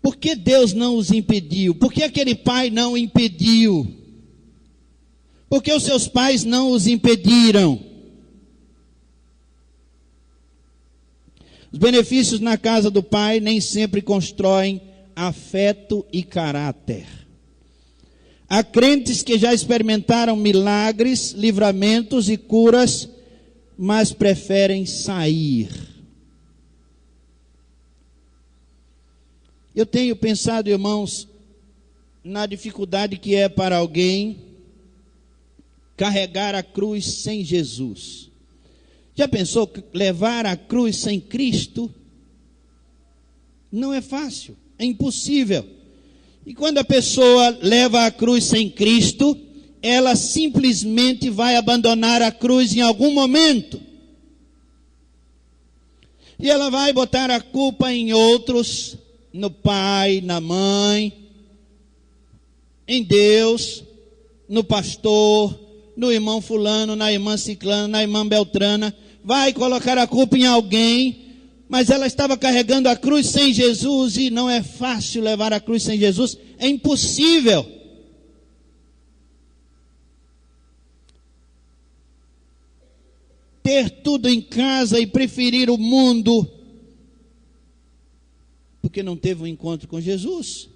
Por que Deus não os impediu? Por que aquele pai não o impediu? Por que os seus pais não os impediram? Os benefícios na casa do pai nem sempre constroem afeto e caráter. Há crentes que já experimentaram milagres, livramentos e curas, mas preferem sair. Eu tenho pensado, irmãos, na dificuldade que é para alguém carregar a cruz sem Jesus. Já pensou que levar a cruz sem Cristo não é fácil, é impossível. E quando a pessoa leva a cruz sem Cristo, ela simplesmente vai abandonar a cruz em algum momento. E ela vai botar a culpa em outros, no pai, na mãe, em Deus, no pastor, no irmão fulano, na irmã ciclana, na irmã beltrana. Vai colocar a culpa em alguém, mas ela estava carregando a cruz sem Jesus, e não é fácil levar a cruz sem Jesus, é impossível. Ter tudo em casa e preferir o mundo, porque não teve um encontro com Jesus,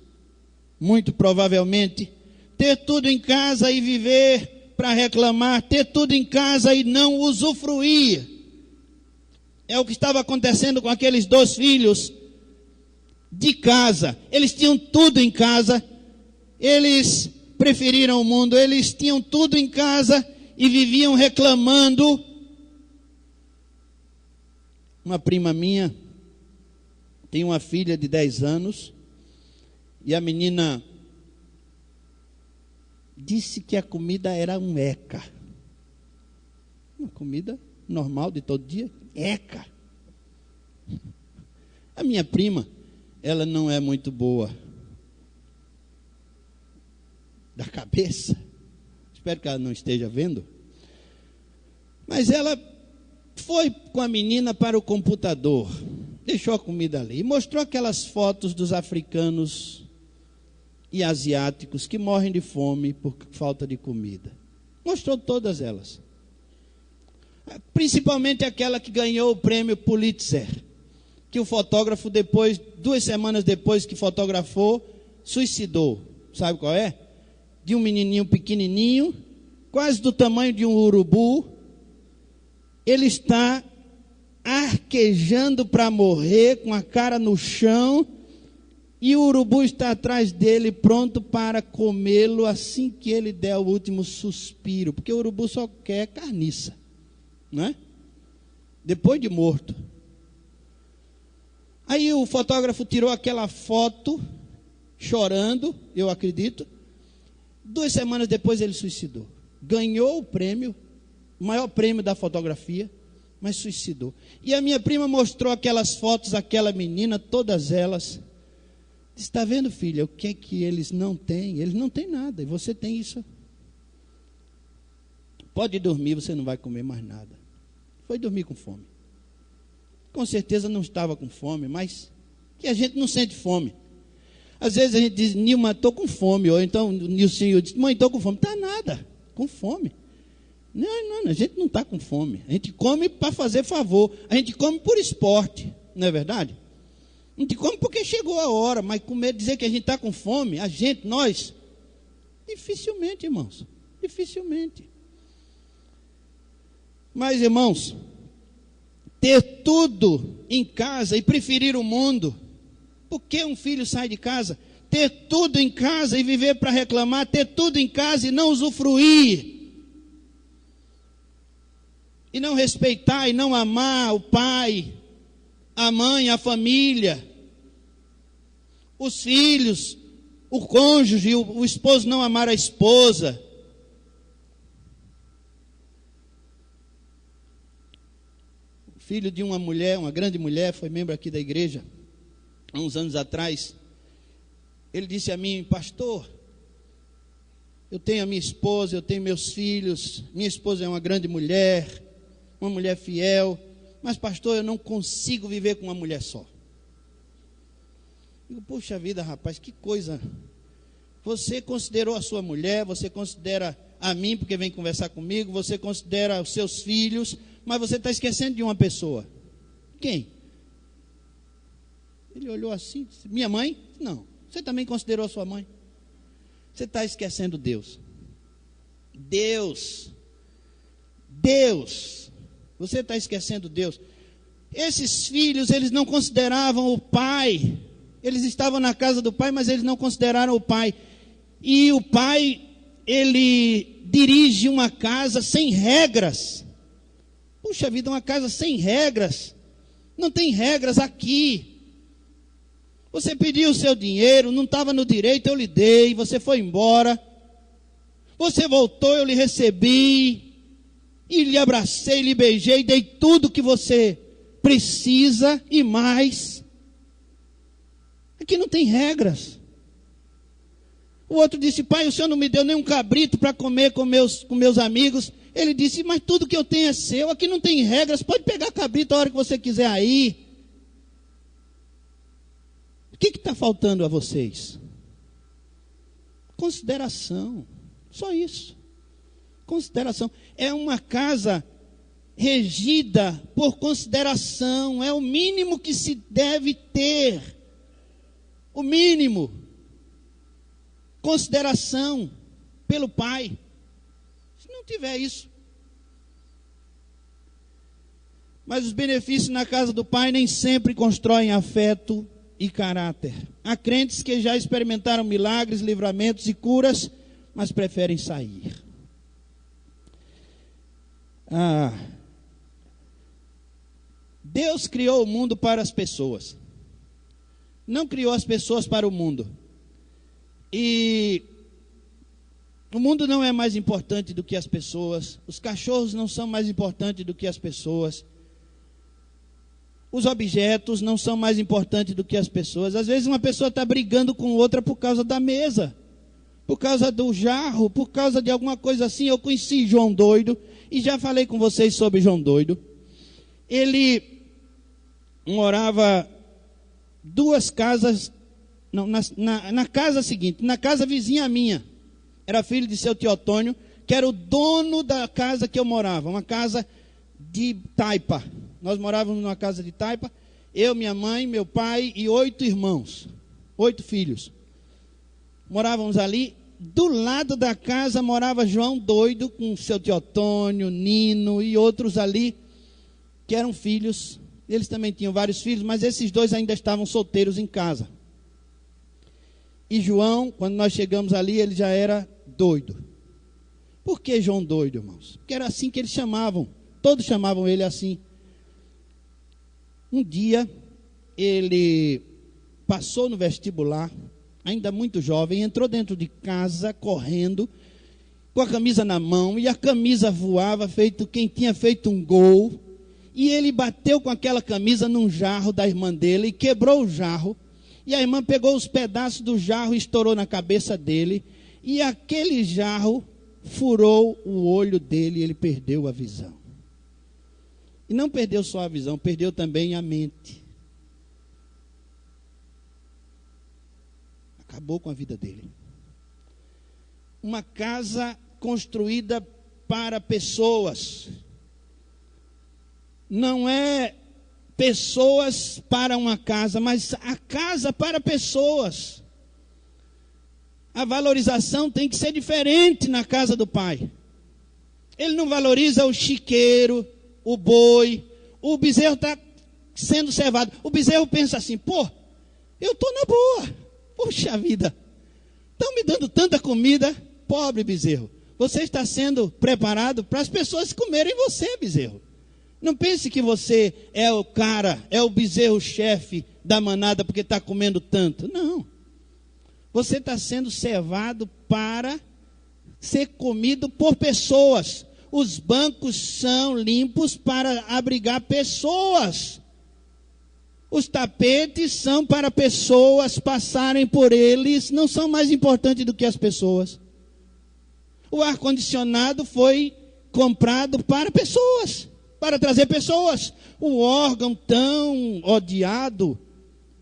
muito provavelmente. Ter tudo em casa e viver para reclamar, ter tudo em casa e não usufruir. É o que estava acontecendo com aqueles 2 filhos de casa. Eles tinham tudo em casa, eles preferiram o mundo, eles tinham tudo em casa e viviam reclamando. Uma prima minha tem uma filha de 10 anos e a menina disse que a comida era um eca. Uma comida normal de todo dia, eca. A minha prima, ela não é muito boa da cabeça. Espero que ela não esteja vendo. Mas ela foi com a menina para o computador, deixou a comida ali e mostrou aquelas fotos dos africanos e asiáticos que morrem de fome por falta de comida. Mostrou todas elas. Principalmente aquela que ganhou o prêmio Pulitzer, que o fotógrafo, 2 semanas depois que fotografou, suicidou. Sabe qual é? De um menininho pequenininho, quase do tamanho de um urubu. Ele está arquejando para morrer, com a cara no chão, e o urubu está atrás dele, pronto para comê-lo assim que ele der o último suspiro, porque o urubu só quer carniça, não é? Depois de morto. Aí o fotógrafo tirou aquela foto, chorando, eu acredito. 2 semanas depois ele suicidou. Ganhou o prêmio, o maior prêmio da fotografia, mas suicidou. E a minha prima mostrou aquelas fotos, aquela menina, todas elas. Está vendo, filha, o que é que eles não têm? Eles não têm nada, e você tem isso. Pode dormir, você não vai comer mais nada. Foi dormir com fome. Com certeza não estava com fome, mas que a gente não sente fome. Às vezes a gente diz, Nilma, estou com fome. Ou então o Nilcinho diz, mãe, estou com fome. Está nada, com fome. Não, a gente não está com fome. A gente come para fazer favor. A gente come por esporte, não é verdade? A gente come porque chegou a hora, mas comer, dizer que a gente está com fome, nós, dificilmente, irmãos, dificilmente. Mas, irmãos, ter tudo em casa e preferir o mundo, por que um filho sai de casa? Ter tudo em casa e viver para reclamar, ter tudo em casa e não usufruir, e não respeitar e não amar o pai, a mãe, a família, os filhos, o cônjuge, o esposo não amar a esposa. O filho de uma mulher, uma grande mulher, foi membro aqui da igreja, há uns anos atrás. Ele disse a mim, pastor, eu tenho a minha esposa, eu tenho meus filhos, minha esposa é uma grande mulher, uma mulher fiel, mas pastor, eu não consigo viver com uma mulher só. Eu digo, puxa vida, rapaz, que coisa. Você considerou a sua mulher, você considera a mim, porque vem conversar comigo, você considera os seus filhos, mas você está esquecendo de uma pessoa. Quem? Ele olhou assim, disse, minha mãe? Não. Você também considerou a sua mãe? Você está esquecendo Deus. Deus. Você está esquecendo Deus. Esses filhos, eles não consideravam o pai. Eles estavam na casa do pai, mas eles não consideraram o pai. E o pai, ele dirige uma casa sem regras. Puxa vida, uma casa sem regras. Não tem regras aqui. Você pediu o seu dinheiro, não estava no direito, eu lhe dei, você foi embora. Você voltou, eu lhe recebi. E lhe abracei, lhe beijei, dei tudo que você precisa e mais. Aqui não tem regras. O outro disse, pai, o senhor não me deu nem um cabrito para comer com meus amigos. Ele disse, mas tudo que eu tenho é seu, aqui não tem regras, pode pegar cabrito a hora que você quiser aí. O que está faltando a vocês? Consideração, só isso. Consideração. É uma casa regida por consideração, é o mínimo que se deve ter. O mínimo. Consideração pelo pai. Se não tiver isso. Mas os benefícios na casa do pai nem sempre constroem afeto e caráter. Há crentes que já experimentaram milagres, livramentos e curas, mas preferem sair. Deus criou o mundo para as pessoas. Não criou as pessoas para o mundo. E o mundo não é mais importante do que as pessoas. Os cachorros não são mais importantes do que as pessoas. Os objetos não são mais importantes do que as pessoas. Às vezes uma pessoa está brigando com outra por causa da mesa, por causa do jarro, por causa de alguma coisa assim. Eu conheci João Doido e já falei com vocês sobre João Doido. Ele morava 2 casas, não, na casa seguinte, na casa vizinha minha. Era filho de seu Teotônio, que era o dono da casa que eu morava, uma casa de taipa. Nós morávamos numa casa de taipa, eu, minha mãe, meu pai e 8 irmãos, 8 filhos. Morávamos ali. Do lado da casa morava João Doido, com seu Teotônio, Nino e outros ali. que eram filhos, eles também tinham vários filhos, mas esses dois ainda estavam solteiros em casa. E João, quando nós chegamos ali, ele já era doido. Por que João doido, irmãos? Porque era assim que eles chamavam, todos chamavam ele assim. Um dia, ele passou no vestibular, ainda muito jovem, entrou dentro de casa, correndo, com a camisa na mão, e a camisa voava, feito quem tinha feito um gol, e ele bateu com aquela camisa num jarro da irmã dele, e quebrou o jarro, e a irmã pegou os pedaços do jarro e estourou na cabeça dele, e aquele jarro furou o olho dele, e ele perdeu a visão. E não perdeu só a visão, perdeu também a mente. Acabou com a vida dele. Uma casa construída para pessoas. Não é pessoas para uma casa, mas a casa para pessoas. A valorização tem que ser diferente na casa do pai. Ele não valoriza o chiqueiro, o boi. O bezerro está sendo cevado. O bezerro pensa assim, pô, eu estou na boa. Puxa vida, estão me dando tanta comida, pobre bezerro. Você está sendo preparado para as pessoas comerem você, bezerro. Não pense que você é o cara, é o bezerro-chefe da manada porque está comendo tanto. Não. Você está sendo cevado para ser comido por pessoas. Os bancos são limpos para abrigar pessoas. Os tapetes são para pessoas passarem por eles, não são mais importantes do que as pessoas. O ar-condicionado foi comprado para pessoas, para trazer pessoas. O órgão tão odiado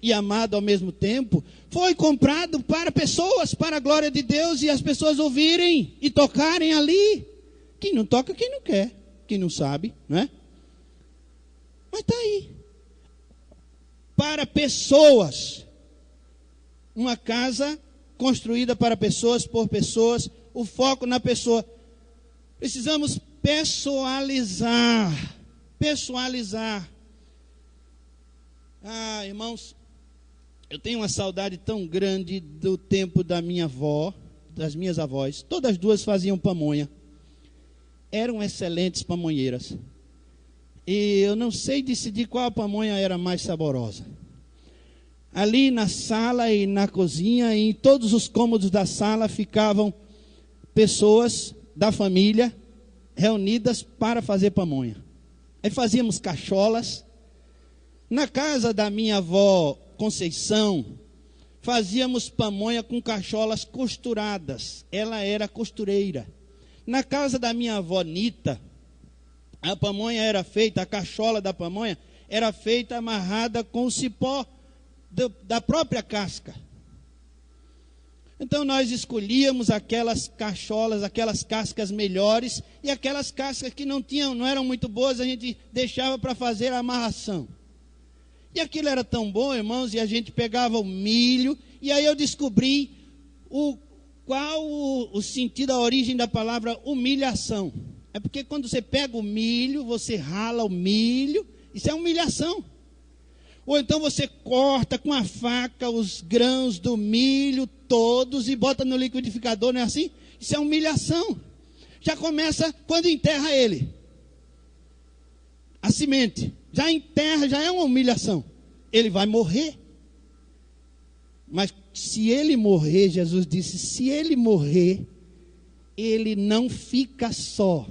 e amado ao mesmo tempo, foi comprado para pessoas, para a glória de Deus, e as pessoas ouvirem e tocarem ali. Quem não toca, quem não quer, quem não sabe, não é? Mas está aí. Para pessoas. Uma casa construída para pessoas, por pessoas, o foco na pessoa. Precisamos pessoalizar. Pessoalizar. Ah, irmãos, eu tenho uma saudade tão grande do tempo da minha avó, das minhas avós. Todas as duas faziam pamonha. Eram excelentes pamonheiras. E eu não sei decidir qual pamonha era mais saborosa. Ali na sala e na cozinha, e em todos os cômodos da sala, ficavam pessoas da família reunidas para fazer pamonha. Aí fazíamos cacholas. Na casa da minha avó Conceição, fazíamos pamonha com cacholas costuradas. Ela era costureira. Na casa da minha avó Nita, a pamonha era feita, a cachola da pamonha era feita amarrada com o cipó da própria casca. Então nós escolhíamos aquelas cacholas, aquelas cascas melhores, e aquelas cascas que não eram muito boas, a gente deixava para fazer a amarração. E aquilo era tão bom, irmãos, e a gente pegava o milho, e aí eu descobri qual o sentido, a origem da palavra humilhação. É porque quando você pega o milho, você rala o milho, isso é humilhação. Ou então você corta com a faca os grãos do milho todos e bota no liquidificador, não é assim? Isso é humilhação. Já começa quando enterra ele. A semente. Já enterra, já é uma humilhação. Ele vai morrer. Mas se ele morrer, Jesus disse, se ele morrer, ele não fica só.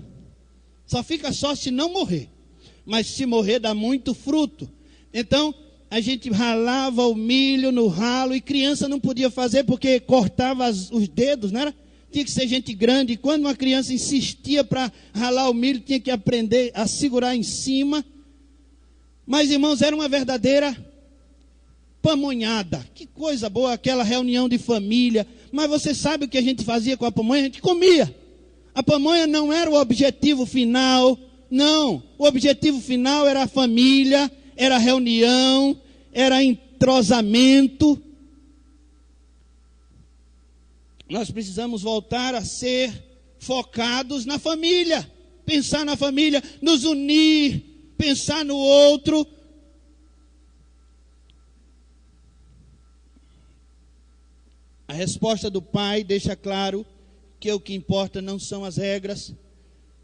Só fica só se não morrer. Mas se morrer dá muito fruto. Então, a gente ralava o milho no ralo, e criança não podia fazer porque cortava os dedos, não era? Tinha que ser gente grande, e quando uma criança insistia para ralar o milho, tinha que aprender a segurar em cima. Mas, irmãos, era uma verdadeira pamonhada. Que coisa boa aquela reunião de família. Mas você sabe o que a gente fazia com a pamonha? A gente comia. A pamonha não era o objetivo final, não. O objetivo final era a família, era a reunião, era entrosamento. Nós precisamos voltar a ser focados na família, pensar na família, nos unir pensar no outro. A resposta do pai deixa claro que o que importa não são as regras,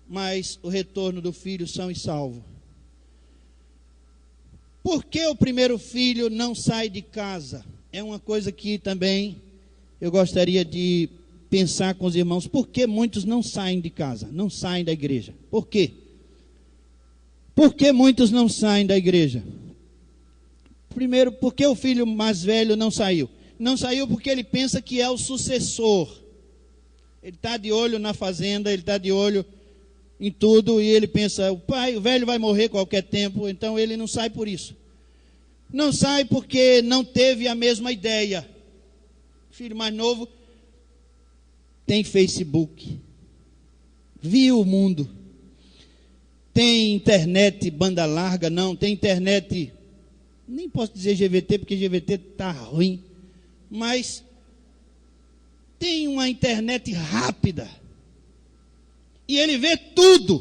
mas o retorno do filho são e salvo. Por que o primeiro filho não sai de casa? É uma coisa que também eu gostaria de pensar com os irmãos. Por que muitos não saem de casa, não saem da igreja? Por quê? Por que muitos não saem da igreja? Primeiro, por que o filho mais velho não saiu? Não saiu porque ele pensa que é o sucessor. Ele está de olho na fazenda, ele está de olho em tudo, e ele pensa, o velho vai morrer qualquer tempo, então ele não sai por isso. Não sai porque não teve a mesma ideia. O filho mais novo tem Facebook, viu o mundo, tem internet banda larga, não, tem internet, nem posso dizer GVT, porque GVT está ruim, mas tem uma internet rápida, e ele vê tudo.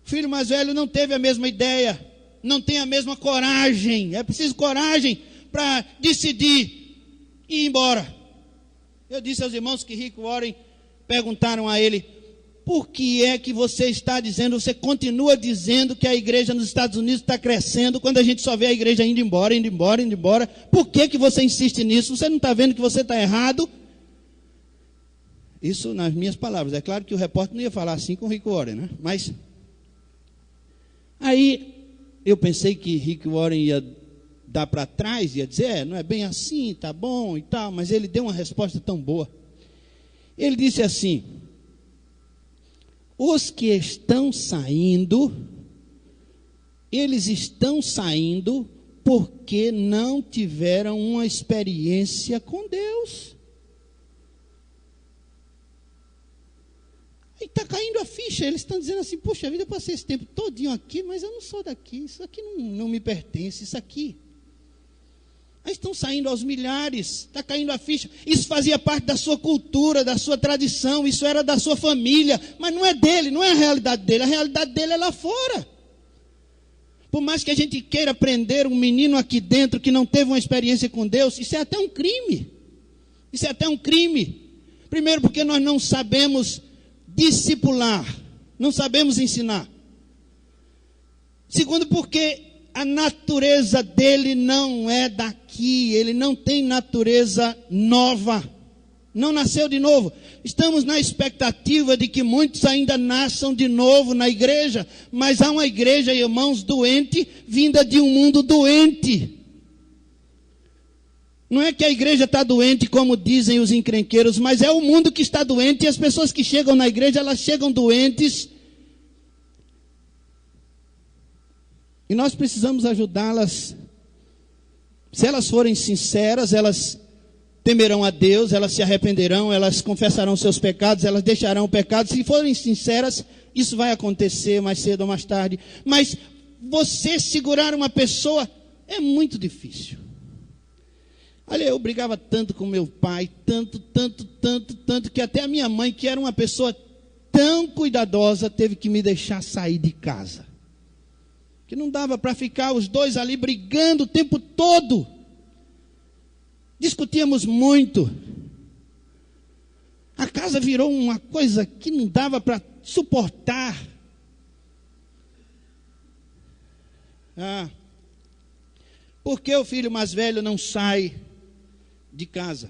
O filho mais velho não teve a mesma ideia, não tem a mesma coragem. É preciso coragem para decidir e ir embora. Eu disse aos irmãos que Rick Warren, perguntaram a ele, por que é que você está dizendo, você continua dizendo que a igreja nos Estados Unidos está crescendo, quando a gente só vê a igreja indo embora, indo embora, indo embora? Por que você insiste nisso? Você não está vendo que você está errado? Isso nas minhas palavras. É claro que o repórter não ia falar assim com Rick Warren, né? Mas aí eu pensei que Rick Warren ia dar para trás, ia dizer, não é bem assim, tá bom e tal, mas ele deu uma resposta tão boa. Ele disse assim, os que estão saindo, eles estão saindo porque não tiveram uma experiência com Deus. E está caindo a ficha, eles estão dizendo assim, poxa vida, eu passei esse tempo todinho aqui, mas eu não sou daqui, isso aqui não me pertence, isso aqui. Aí estão saindo aos milhares, está caindo a ficha, isso fazia parte da sua cultura, da sua tradição, isso era da sua família, mas não é dele, não é a realidade dele é lá fora. Por mais que a gente queira prender um menino aqui dentro que não teve uma experiência com Deus, isso é até um crime, primeiro porque nós não sabemos discipular, não sabemos ensinar. Segundo, porque a natureza dele não é daqui, ele não tem natureza nova, não nasceu de novo. Estamos na expectativa de que muitos ainda nasçam de novo na igreja, mas há uma igreja, irmãos, doente, vinda de um mundo doente. Não é que a igreja está doente, como dizem os encrenqueiros, mas é o mundo que está doente, e as pessoas que chegam na igreja, elas chegam doentes. E nós precisamos ajudá-las. Se elas forem sinceras, elas temerão a Deus, elas se arrependerão, elas confessarão seus pecados, elas deixarão o pecado. Se forem sinceras, isso vai acontecer mais cedo ou mais tarde. Mas você segurar uma pessoa é muito difícil. Olha, eu brigava tanto com meu pai, tanto, que até a minha mãe, que era uma pessoa tão cuidadosa, teve que me deixar sair de casa. Que não dava para ficar os dois ali brigando o tempo todo. Discutíamos muito. A casa virou uma coisa que não dava para suportar. Por que o filho mais velho não sai de casa?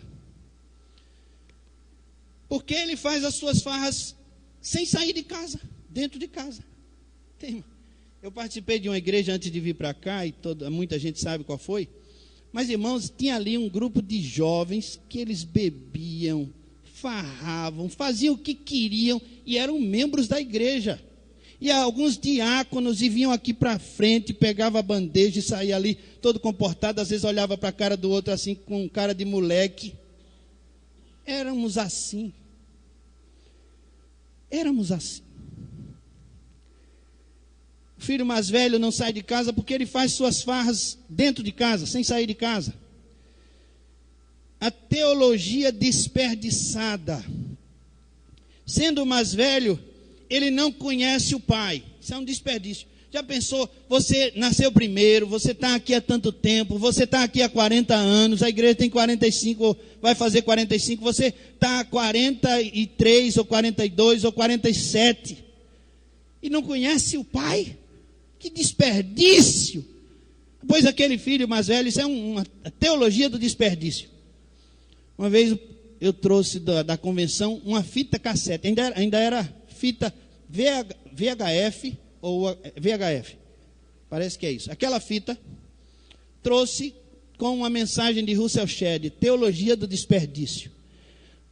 Porque ele faz as suas farras sem sair de casa, dentro de casa. Eu participei de uma igreja antes de vir para cá, e muita gente sabe qual foi. Mas, irmãos, tinha ali um grupo de jovens que eles bebiam, farravam, faziam o que queriam e eram membros da igreja. E alguns diáconos vinham aqui para frente, pegavam a bandeja e saía ali todo comportado, às vezes olhava para a cara do outro assim, com cara de moleque. Éramos assim. O filho mais velho não sai de casa porque ele faz suas farras dentro de casa, sem sair de casa. A teologia desperdiçada. Sendo o mais velho, ele não conhece o pai. Isso é um desperdício. Já pensou, você nasceu primeiro, você está aqui há tanto tempo, você está aqui há 40 anos, a igreja tem 45, vai fazer 45, você está há 43, ou 42, ou 47, e não conhece o pai? Que desperdício! Pois aquele filho mais velho, isso é uma teologia do desperdício. Uma vez eu trouxe da convenção uma fita cassete, ainda era fita VHF, ou VHF, parece que é isso. Aquela fita trouxe com uma mensagem de Russell Shedd, teologia do desperdício.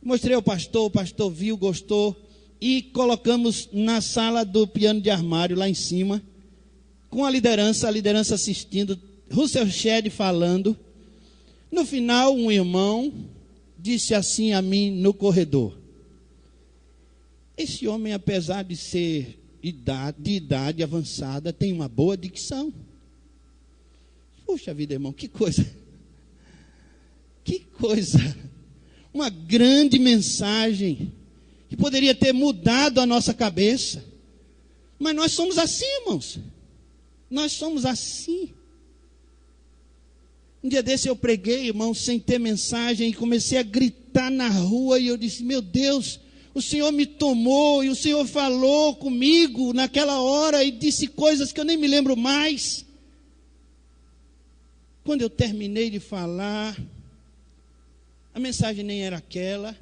Mostrei ao pastor, o pastor viu, gostou, e colocamos na sala do piano de armário, lá em cima, com a liderança assistindo, Russell Shedd falando. No final, um irmão disse assim a mim no corredor: esse homem, apesar de ser de idade avançada, tem uma boa dicção. Puxa vida, irmão, que coisa. Que coisa. Uma grande mensagem que poderia ter mudado a nossa cabeça. Mas nós somos assim, irmãos. Nós somos assim. Um dia desse eu preguei, irmãos, sem ter mensagem, e comecei a gritar na rua, e eu disse: meu Deus, o Senhor me tomou, e o Senhor falou comigo naquela hora, e disse coisas que eu nem me lembro mais. Quando eu terminei de falar, a mensagem nem era aquela.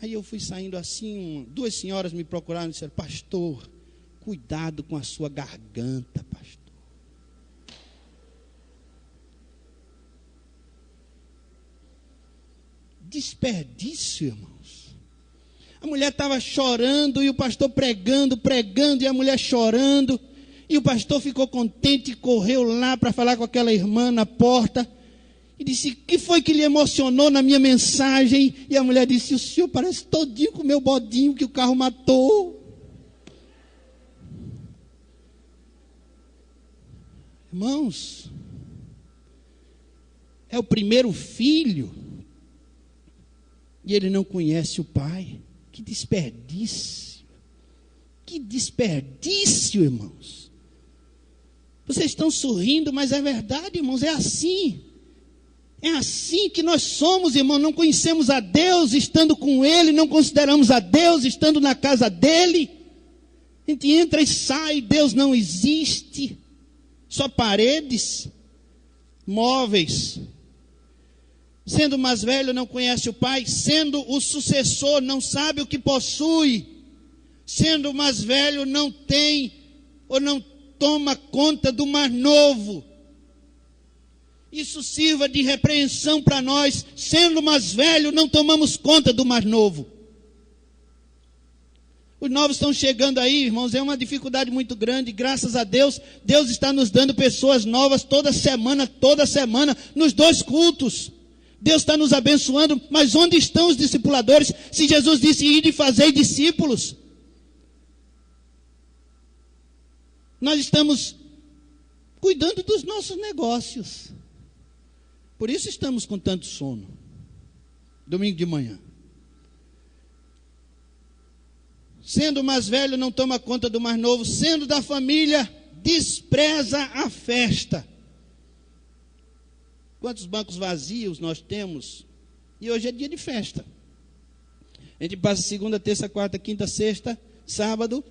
Aí eu fui saindo assim, duas senhoras me procuraram e disseram: pastor, cuidado com a sua garganta, pastor. Desperdício, irmãos. A mulher estava chorando e o pastor pregando, e a mulher chorando. E o pastor ficou contente e correu lá para falar com aquela irmã na porta. E disse: o que foi que lhe emocionou na minha mensagem? E a mulher disse: o senhor parece todinho com o meu bodinho que o carro matou. Irmãos, é o primeiro filho e ele não conhece o pai. Que desperdício. Que desperdício, irmãos. Vocês estão sorrindo, mas é verdade, irmãos, é assim. É assim que nós somos, irmãos. Não conhecemos a Deus estando com Ele, não consideramos a Deus estando na casa dEle. A gente entra e sai, Deus não existe. Só paredes, móveis. Sendo mais velho, não conhece o pai. Sendo o sucessor, não sabe o que possui. Sendo mais velho, não tem ou não toma conta do mais novo. Isso sirva de repreensão para nós. Sendo mais velho, não tomamos conta do mais novo. Os novos estão chegando aí, irmãos, é uma dificuldade muito grande. Graças a Deus, Deus está nos dando pessoas novas toda semana, nos 2 cultos. Deus está nos abençoando, mas onde estão os discipuladores? Se Jesus disse: ide e fazei discípulos. Nós estamos cuidando dos nossos negócios. Por isso estamos com tanto sono. Domingo de manhã. Sendo mais velho, não toma conta do mais novo. Sendo da família, despreza a festa. Quantos bancos vazios nós temos? E hoje é dia de festa. A gente passa segunda, terça, quarta, quinta, sexta, sábado.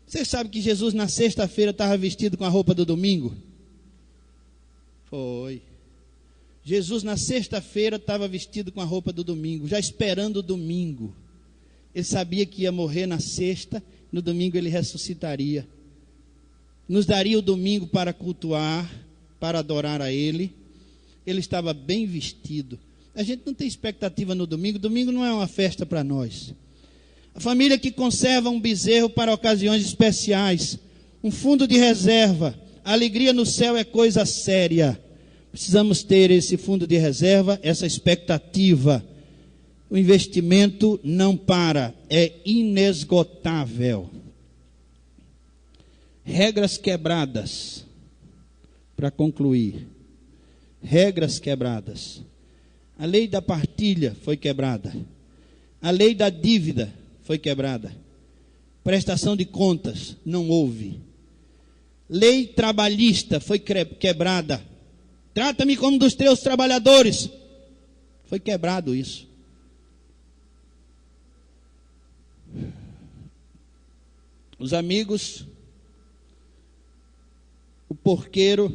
Você sabe que Jesus na sexta-feira estava vestido com a roupa do domingo? Foi. Jesus na sexta-feira estava vestido com a roupa do domingo, já esperando o domingo. Ele sabia que ia morrer na sexta, no domingo ele ressuscitaria. Nos daria o domingo para cultuar, para adorar a Ele. Ele estava bem vestido. A gente não tem expectativa no domingo. Domingo não é uma festa para nós. A família que conserva um bezerro para ocasiões especiais, um fundo de reserva. A alegria no céu é coisa séria. Precisamos ter esse fundo de reserva, essa expectativa. O investimento não para, é inesgotável. Regras quebradas. Para concluir. Regras quebradas. A lei da partilha foi quebrada. A lei da dívida foi quebrada. Prestação de contas, não houve. Lei trabalhista foi quebrada. Trata-me como dos teus trabalhadores. Foi quebrado isso. Os amigos, o porqueiro,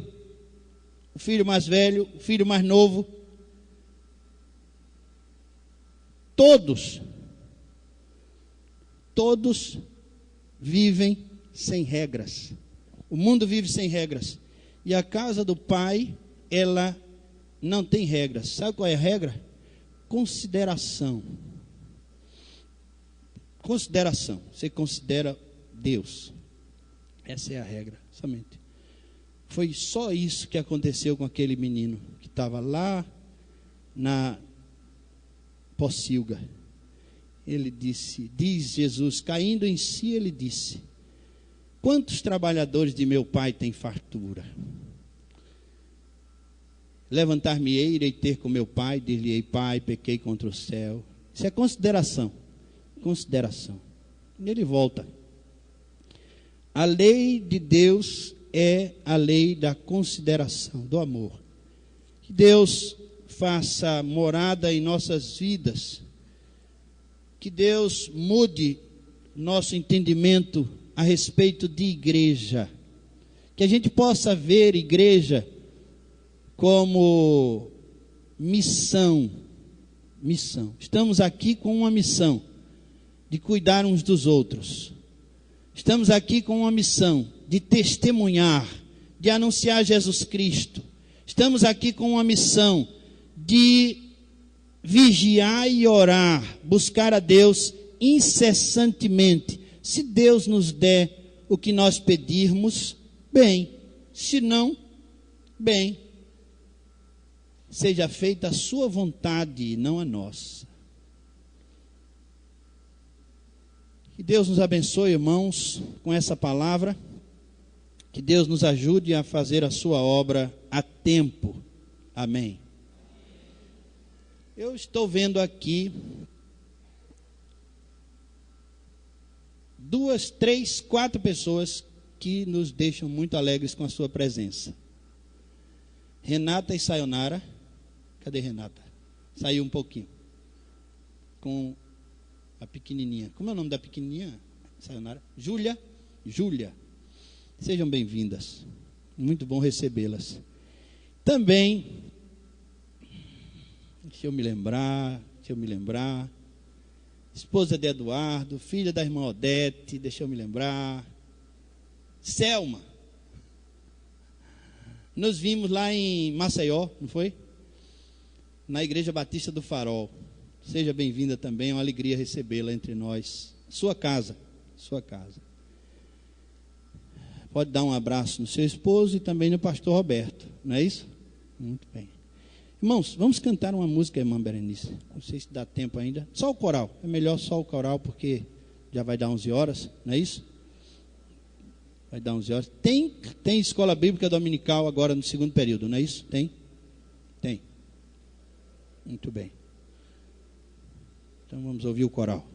o filho mais velho, o filho mais novo, todos vivem sem regras. O mundo vive sem regras. E a casa do Pai, ela não tem regras. Sabe qual é a regra? Consideração. Consideração. Você considera Deus. Essa é a regra, somente. Foi só isso que aconteceu com aquele menino que estava lá na pocilga. Ele disse, diz Jesus, caindo em si, ele disse: quantos trabalhadores de meu pai têm fartura? Levantar-me-ei, irei ter com meu pai, dir-lhe-ei: pai, pequei contra o céu. Isso é consideração. Consideração. E ele volta. A lei de Deus é a lei da consideração, do amor. Que Deus faça morada em nossas vidas. Que Deus mude nosso entendimento a respeito de igreja. Que a gente possa ver igreja como missão. Missão. Estamos aqui com uma missão de cuidar uns dos outros. Estamos aqui com uma missão de testemunhar, de anunciar Jesus Cristo. Estamos aqui com uma missão de vigiar e orar, buscar a Deus incessantemente. Se Deus nos der o que nós pedirmos, bem. Se não, bem. Seja feita a sua vontade e não a nossa. Que Deus nos abençoe, irmãos, com essa palavra. Que Deus nos ajude a fazer a sua obra a tempo. Amém. Eu estou vendo aqui 2, 3, 4 pessoas que nos deixam muito alegres com a sua presença. Renata e Sayonara. Cadê Renata? Saiu um pouquinho. Com a pequenininha. Como é o nome da pequenininha? Sayonara? Júlia. Sejam bem-vindas. Muito bom recebê-las. Também, deixa eu me lembrar. Esposa de Eduardo, filha da irmã Odete, deixa eu me lembrar. Selma. Nos vimos lá em Maceió, não foi? Na Igreja Batista do Farol. Seja bem-vinda também, é uma alegria recebê-la entre nós. Sua casa. Pode dar um abraço no seu esposo e também no pastor Roberto, não é isso? Muito bem. Irmãos, vamos cantar uma música, irmã Berenice. Não sei se dá tempo ainda. Só o coral. É melhor só o coral, porque já vai dar 11 horas, não é isso? Vai dar 11 horas. Tem escola bíblica dominical agora no segundo período, não é isso? Tem. Muito bem. Então vamos ouvir o coral.